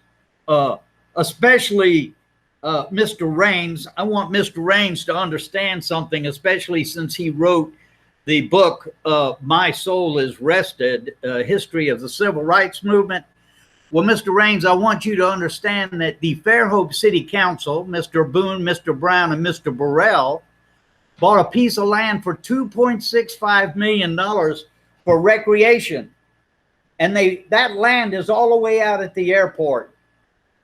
especially Mr. Raines. I want Mr. Raines to understand something, especially since he wrote the book, My Soul is Rested, History of the Civil Rights Movement. Well, Mr. Raines, I want you to understand that the Fairhope City Council, Mr. Boone, Mr. Brown, and Mr. Burrell, bought a piece of land for $2.65 million for recreation. And that land is all the way out at the airport.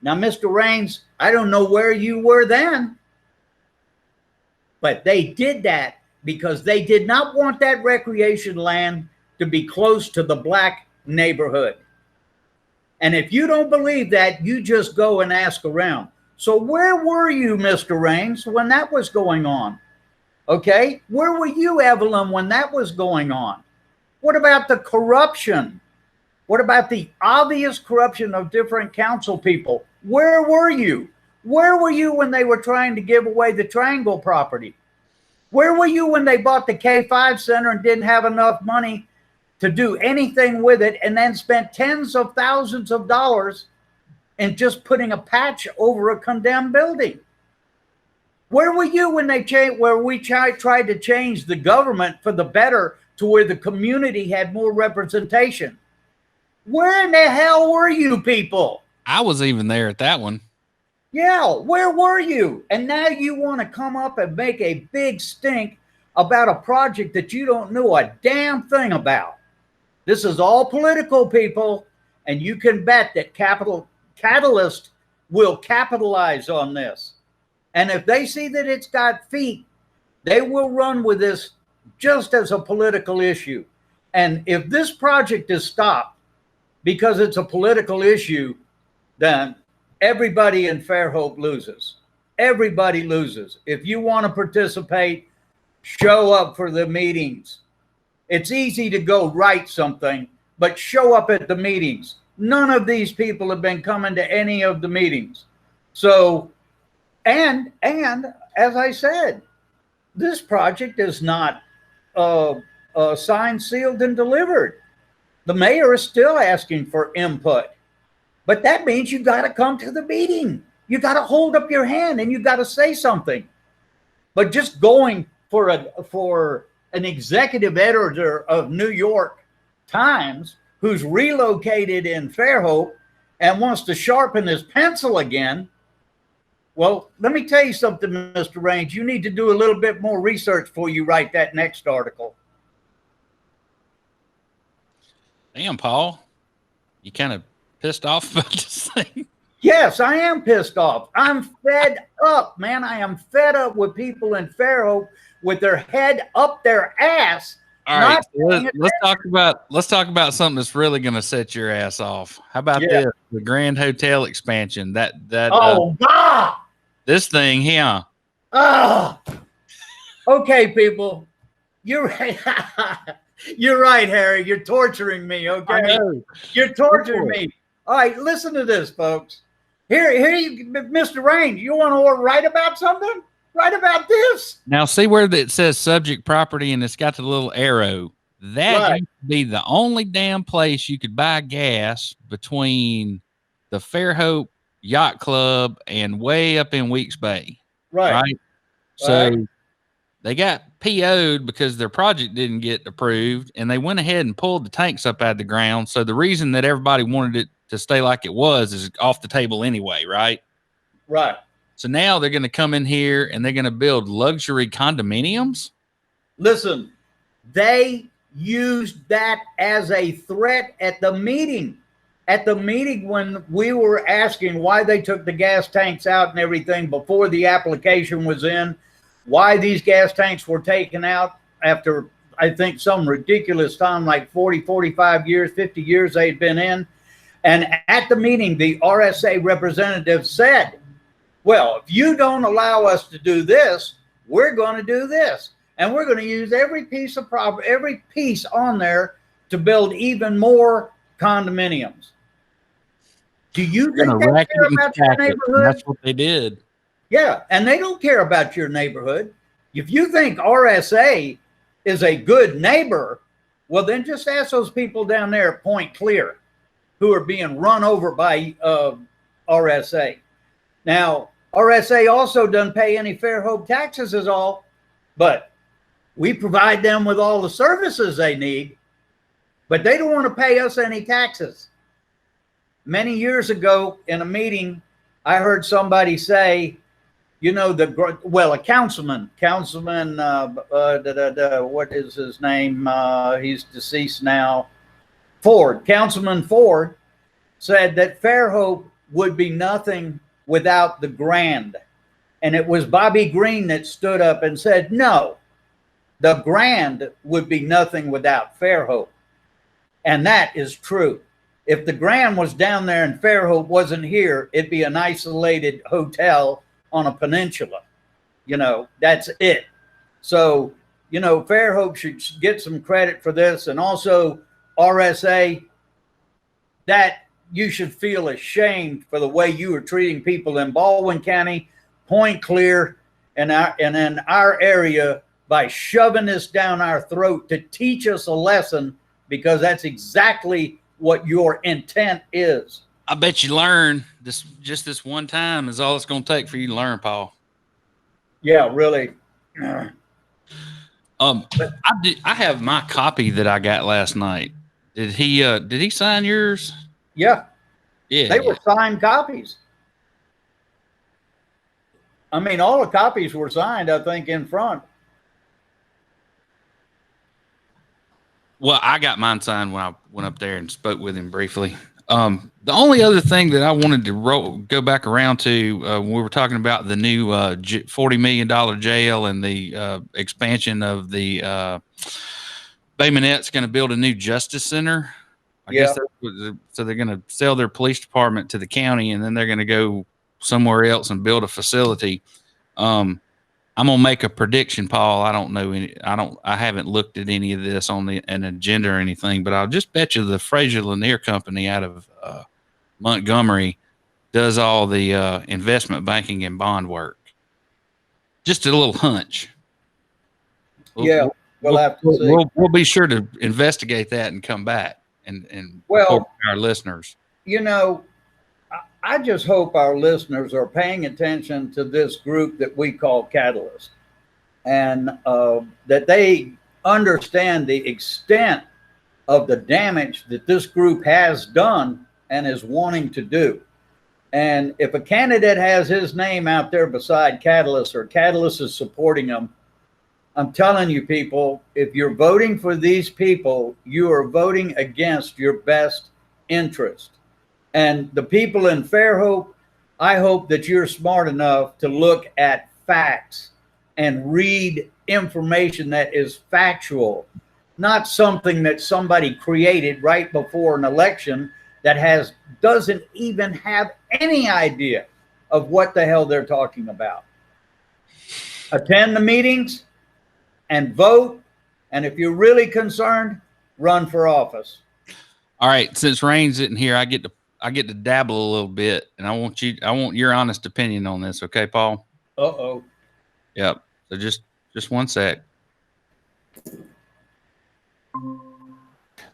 Now, Mr. Raines, I don't know where you were then, but they did that because they did not want that recreation land to be close to the black neighborhood. And if you don't believe that, you just go and ask around. So where were you, Mr. Raines, when that was going on? Okay, where were you, Evelyn, when that was going on? What about the corruption? What about the obvious corruption of different council people? Where were you? Where were you when they were trying to give away the Triangle property? Where were you when they bought the K5 Center and didn't have enough money to do anything with it, and then spent tens of thousands of dollars in just putting a patch over a condemned building? Where were you when they tried to change the government for the better to where the community had more representation? Where in the hell were you people? I was even there at that one. Yeah, where were you? And now you want to come up and make a big stink about a project that you don't know a damn thing about. This is all political, people, and you can bet that Catalyst will capitalize on this. And if they see that it's got feet, they will run with this just as a political issue. And if this project is stopped because it's a political issue, then everybody in Fairhope loses. Everybody loses. If you want to participate, show up for the meetings. It's easy to go write something, but show up at the meetings. None of these people have been coming to any of the meetings. So, and as I said, this project is not signed, sealed, and delivered. The mayor is still asking for input, but that means you got to come to the meeting. You got to hold up your hand and you got to say something. But just going for an executive editor of New York Times who's relocated in Fairhope and wants to sharpen his pencil again. Well, let me tell you something, Mr. Raines. You need to do a little bit more research before you write that next article. Damn, Paul. You kind of pissed off about this thing? Yes, I am pissed off. I'm fed up, man. I am fed up with people in Fairhope with their head up their ass. All right, let's talk about something that's really going to set your ass off. How about this? The Grand Hotel expansion. God! This thing here. Oh, okay, people. You're right. You're right, Harry. You're torturing me. Okay, you're torturing me. All right, listen to this, folks. Here, you, Mr. Raines. You want to write about something? Write about this. Now, see where it says subject property and it's got the little arrow. That used to be the only damn place you could buy gas between the Fairhope Yacht Club and way up in Weeks Bay. Right. So they got PO'd because their project didn't get approved, and they went ahead and pulled the tanks up out of the ground. So the reason that everybody wanted it to stay like it was is off the table anyway, right? Right. So now they're going to come in here and they're going to build luxury condominiums. Listen, they used that as a threat at the meeting. At the meeting when we were asking why they took the gas tanks out and everything before the application was in, why these gas tanks were taken out after, I think, some ridiculous time, like 40, 45 years, 50 years they'd been in. And at the meeting, the RSA representative said, well, if you don't allow us to do this, we're going to do this. And we're going to use every piece of property, every piece on there to build even more condominiums. Do you think they care about your neighborhood? That's what they did. Yeah, and they don't care about your neighborhood. If you think RSA is a good neighbor, well, then just ask those people down there at Point Clear who are being run over by RSA. Now, RSA also doesn't pay any Fairhope taxes at all, but we provide them with all the services they need, but they don't want to pay us any taxes. Many years ago in a meeting, I heard somebody say, you know, a councilman, what is his name? He's deceased now. Councilman Ford said that Fairhope would be nothing without the Grand. And it was Bobby Green that stood up and said, no, the Grand would be nothing without Fairhope. And that is true. If the Grand was down there and Fairhope wasn't here, it'd be an isolated hotel on a peninsula. You know, that's it. So, you know, Fairhope should get some credit for this. And also RSA, that you should feel ashamed for the way you are treating people in Baldwin County, Point Clear, and in our area by shoving this down our throat to teach us a lesson, because that's exactly what your intent is. I bet you learn this one time is all it's going to take for you to learn, Paul. Yeah, really. I have my copy that I got last night. Did he sign yours? Yeah. Yeah. They were signed copies. I mean, all the copies were signed, I think, in front. Well, I got mine signed when I went up there and spoke with him briefly. The only other thing that I wanted to go back around to, when we were talking about the new $40 million jail and the expansion of the Bay Minette's going to build a new justice center. I guess so they're going to sell their police department to the county, and then they're going to go somewhere else and build a facility. I'm going to make a prediction, Paul. I haven't looked at any of this on an agenda or anything, but I'll just bet you the Fraser Lanier Company out of Montgomery does all the investment banking and bond work. Just a little hunch. We'll have to see. We'll be sure to investigate that and come back and report to our listeners. You know, I just hope our listeners are paying attention to this group that we call Catalyst, and that they understand the extent of the damage that this group has done and is wanting to do. And if a candidate has his name out there beside Catalyst, or Catalyst is supporting him, I'm telling you, people, if you're voting for these people, you are voting against your best interest. And the people in Fairhope, I hope that you're smart enough to look at facts and read information that is factual, not something that somebody created right before an election that doesn't even have any idea of what the hell they're talking about. Attend the meetings and vote. And if you're really concerned, run for office. All right. Since Rain's isn't here, I get to dabble a little bit, and I want your honest opinion on this. Okay, Paul? Uh-oh. Yep. So just one sec.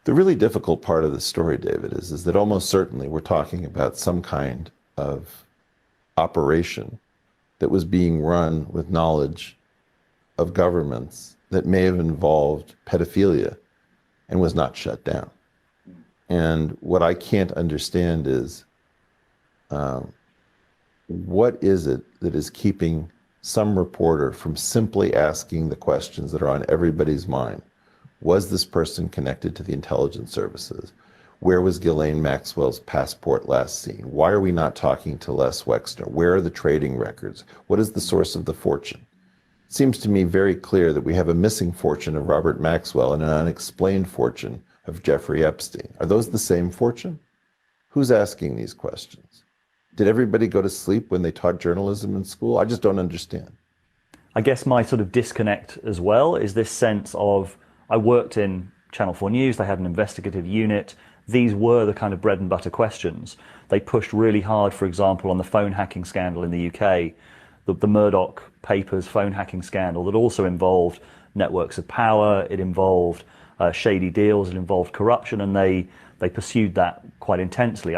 The really difficult part of the story, David, is that almost certainly we're talking about some kind of operation that was being run with knowledge of governments that may have involved pedophilia and was not shut down. And what I can't understand is what is it that is keeping some reporter from simply asking the questions that are on everybody's mind? Was this person connected to the intelligence services? Where was Ghislaine Maxwell's passport last seen? Why are we not talking to Les Wexner? Where are the trading records? What is the source of the fortune? It seems to me very clear that we have a missing fortune of Robert Maxwell and an unexplained fortune of Jeffrey Epstein. Are those the same fortune? Who's asking these questions? Did everybody go to sleep when they taught journalism in school? I just don't understand. I guess my sort of disconnect as well is this sense of, I worked in Channel 4 News, they had an investigative unit. These were the kind of bread and butter questions. They pushed really hard, for example, on the phone hacking scandal in the UK, the Murdoch papers phone hacking scandal that also involved networks of power. It involved shady deals. It involved corruption, and they pursued that quite intensely.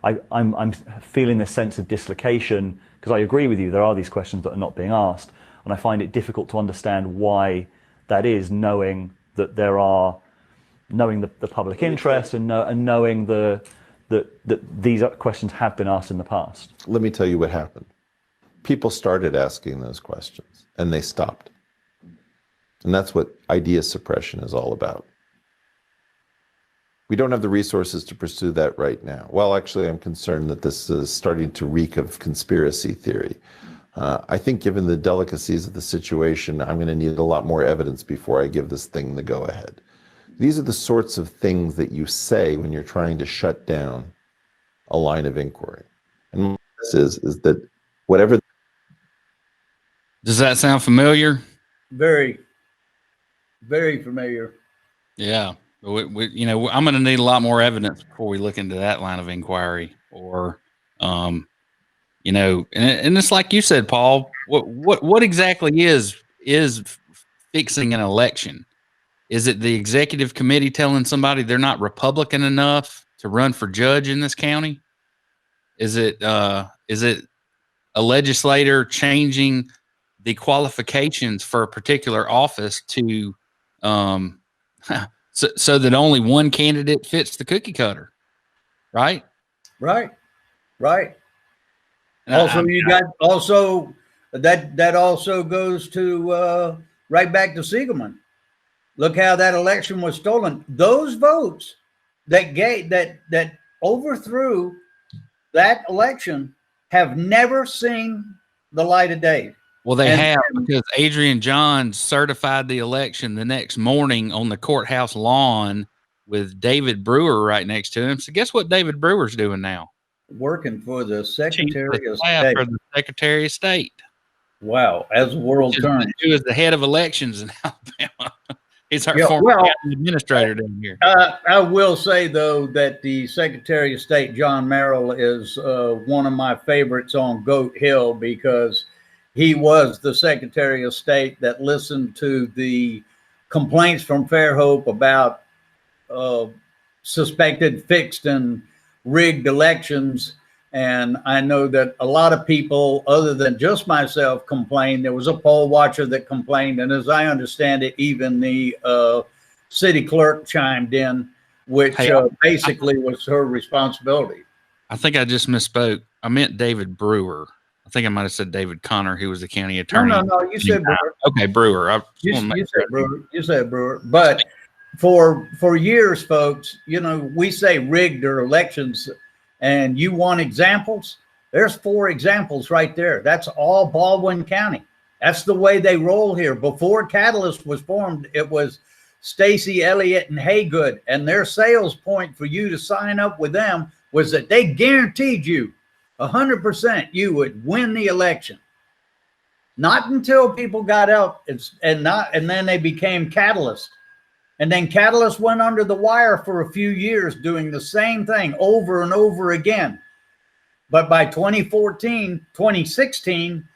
I'm feeling this sense of dislocation because I agree with you. There are these questions that are not being asked, and I find it difficult to understand why that is, knowing that knowing the public interest and knowing that these questions have been asked in the past. Let me tell you what happened. People started asking those questions and they stopped. And that's what idea suppression is all about. We don't have the resources to pursue that right now. Well, actually, I'm concerned that this is starting to reek of conspiracy theory. I think given the delicacies of the situation, I'm going to need a lot more evidence before I give this thing the go-ahead. These are the sorts of things that you say when you're trying to shut down a line of inquiry. And my guess is that whatever... Does that sound familiar? Very, very familiar. Yeah. You know, I'm going to need a lot more evidence before we look into that line of inquiry, or, you know, and it's like you said, Paul, what exactly is fixing an election? Is it the executive committee telling somebody they're not Republican enough to run for judge in this county? Is it a legislator changing the qualifications for a particular office to, so that only one candidate fits the cookie cutter, right? Right. Also, that also goes to right back to Siegleman. Look how that election was stolen. Those votes that overthrew that election have never seen the light of day. Well, they have, because Adrian Johns certified the election the next morning on the courthouse lawn with David Brewer right next to him. So guess what David Brewer's doing now? Working for the Secretary of State. For the Secretary of State. Wow, as the world turns. He was the head of elections in Alabama. He's our former county administrator down here. I will say, though, that the Secretary of State, John Merrill, is one of my favorites on Goat Hill, because he was the Secretary of State that listened to the complaints from Fairhope about suspected fixed and rigged elections. And I know that a lot of people, other than just myself, complained. There was a poll watcher that complained. And as I understand it, even the city clerk chimed in, which basically was her responsibility. I think I just misspoke. I meant David Brewer. I think I might have said David Connor, who was the county attorney. No, you said Brewer. Okay, Brewer. You said Brewer. But for years, folks, you know, we say rigged or elections, and you want examples? There's 4 examples right there. That's all Baldwin County. That's the way they roll here. Before Catalyst was formed, it was Stacy, Elliott, and Haygood, and their sales point for you to sign up with them was that they guaranteed you 100% you would win the election. Not until people got out and then they became Catalyst. And then Catalyst went under the wire for a few years doing the same thing over and over again. But by 2016,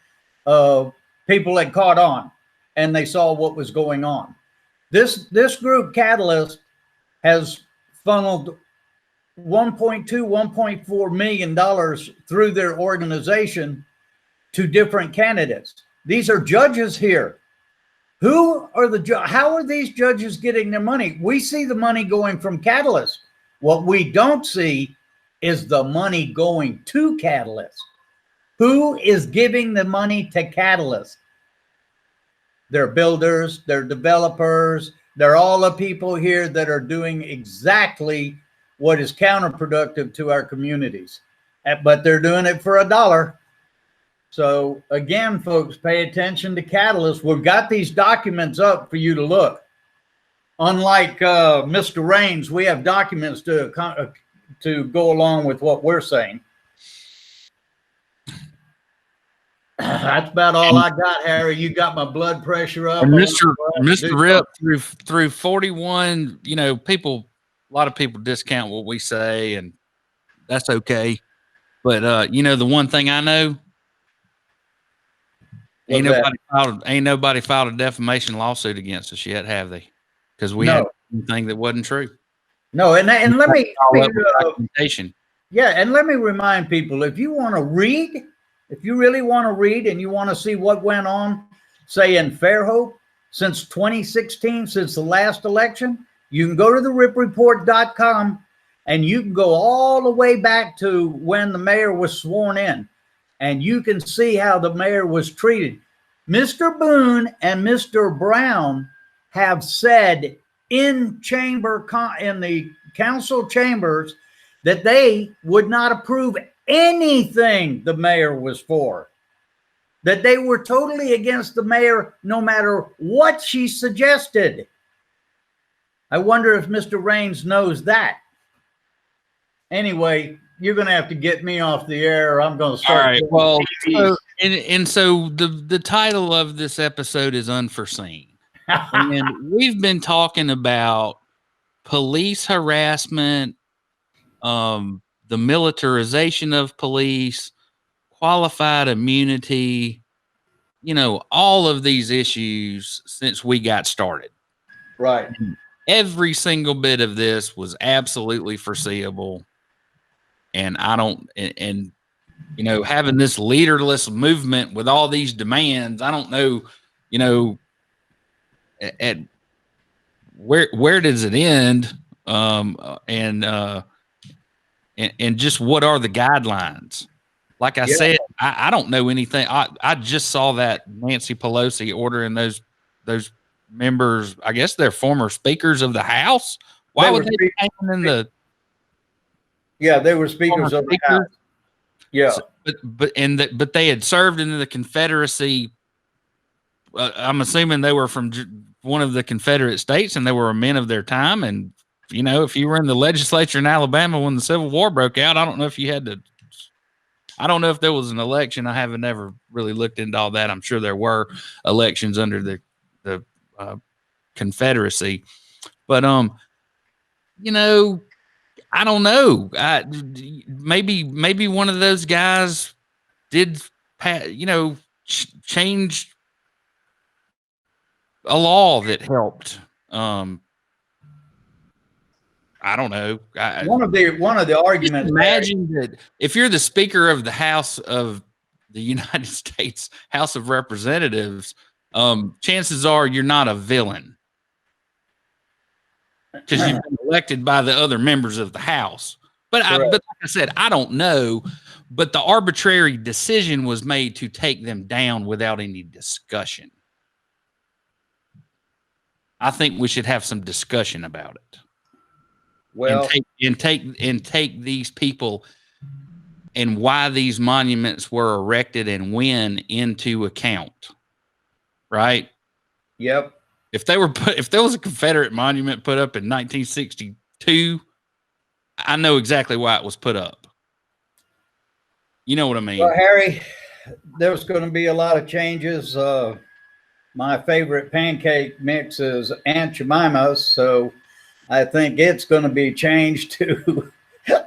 people had caught on and they saw what was going on. This group, Catalyst, has funneled $1.4 million through their organization to different candidates. These are judges here. How are these judges getting their money? We see the money going from Catalyst. What we don't see is the money going to Catalyst. Who is giving the money to Catalyst? They're builders, they're developers, they're all the people here that are doing exactly what is counterproductive to our communities. But they're doing it for $1. So again, folks, pay attention to Catalyst. We've got these documents up for you to look. Unlike Mr. Raines, we have documents to go along with what we're saying. That's about all I got, Harry. You got my blood pressure up. Mr. Rip, through 41, you know, a lot of people discount what we say, and that's okay. But, you know, the one thing I know, Ain't nobody filed a defamation lawsuit against us yet, have they? Because we had anything that wasn't true. No, and let me yeah, and let me remind people, if you want to read, if you really want to read and you want to see what went on, say in Fairhope since 2016, since the last election, you can go to theripreport.com and you can go all the way back to when the mayor was sworn in, and you can see how the mayor was treated. Mr. Boone and Mr. Brown have said in the council chambers that they would not approve anything the mayor was for, that they were totally against the mayor no matter what she suggested. I wonder if Mr. Raines knows that. Anyway, you're going to have to get me off the air, or I'm going to start. All right. Well, so the title of this episode is Unforeseen. And we've been talking about police harassment, the militarization of police, qualified immunity, all of these issues since we got started. Right. Every single bit of this was absolutely foreseeable. And having this leaderless movement with all these demands, I don't know, at where does it end? And just what are the guidelines? Like I said, I don't know anything. I just saw that Nancy Pelosi ordering those members, I guess they're former speakers of the House. Why would they be hanging in the? Yeah, they were speakers of the House. Yeah, but they had served in the Confederacy. I'm assuming they were from one of the Confederate states, and they were men of their time. And if you were in the legislature in Alabama when the Civil War broke out, I don't know if you had to. I don't know if there was an election. I haven't ever really looked into all that. I'm sure there were elections under the Confederacy, but I don't know. Maybe one of those guys did, change a law that helped. I don't know. One of the arguments. Imagine that if you're the Speaker of the House of the United States House of Representatives, chances are you're not a villain because you've been elected by the other members of the House. But like I said, I don't know. But the arbitrary decision was made to take them down without any discussion. I think we should have some discussion about it. Well, and take these people and why these monuments were erected and when into account. Right? Yep. If there was a Confederate monument put up in 1962, I know exactly why it was put up. You know what I mean? Well, Harry, there's going to be a lot of changes. My favorite pancake mix is Aunt Jemima's, so I think it's going to be changed to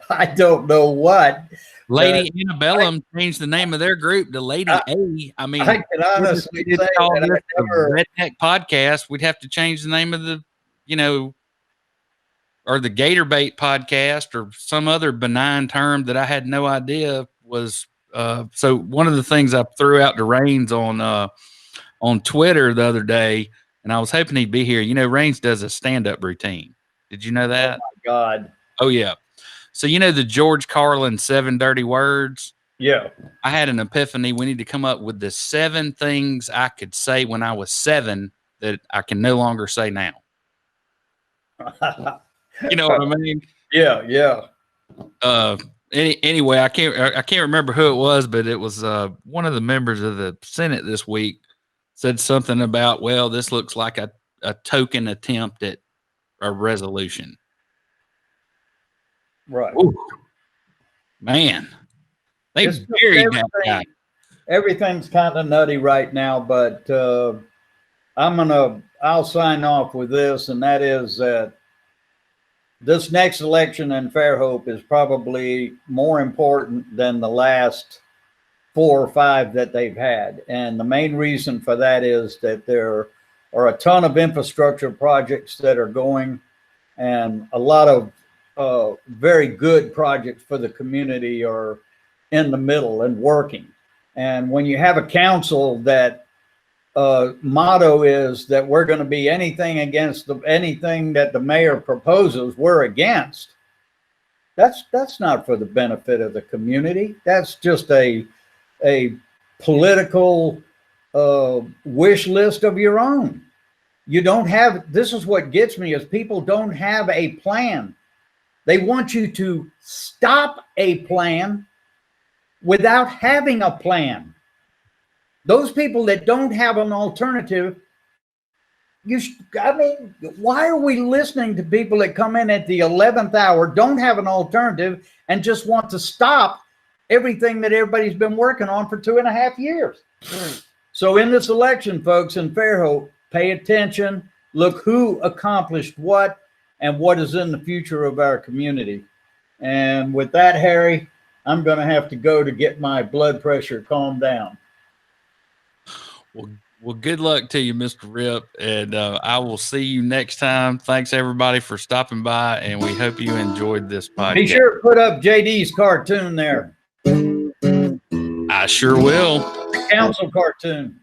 I don't know what. Lady Antebellum changed the name of their group to Lady A. I mean, I can honestly say that I never Redneck Podcast. We'd have to change the name of the, or the Gator Bait Podcast, or some other benign term that I had no idea was. So one of the things I threw out to Raines on Twitter the other day, and I was hoping he'd be here. Raines does a stand-up routine. Did you know that? Oh my God. Oh yeah. So the George Carlin 7 dirty words? Yeah. I had an epiphany. We need to come up with the 7 things I could say when I was 7 that I can no longer say now. You know what I mean? Yeah, yeah. Anyway, I can't remember who it was, but it was one of the members of the Senate this week said something about, well, this looks like a token attempt at a resolution. Right. Ooh, man, they buried that guy. Everything's kind of nutty right now, but I'll sign off with this, and that is that this next election in Fairhope is probably more important than the last 4 or 5 that they've had. And the main reason for that is that there are a ton of infrastructure projects that are going, and a lot of very good projects for the community are in the middle and working. And when you have a council that motto is that we're going to be anything against anything that the mayor proposes, we're against. That's not for the benefit of the community. That's just a political wish list of your own. You don't have, this is what gets me, is people don't have a plan. They want you to stop a plan without having a plan. Those people that don't have an alternative, why are we listening to people that come in at the 11th hour, don't have an alternative, and just want to stop everything that everybody's been working on for 2.5 years? So in this election, folks, in Fairhope, pay attention, look who accomplished what and what is in the future of our community. And with that, Harry, I'm going to have to go to get my blood pressure calmed down. Well, good luck to you, Mr. Rip, and I will see you next time. Thanks, everybody, for stopping by, and we hope you enjoyed this podcast. Be sure to put up JD's cartoon there. I sure will. The council cartoon.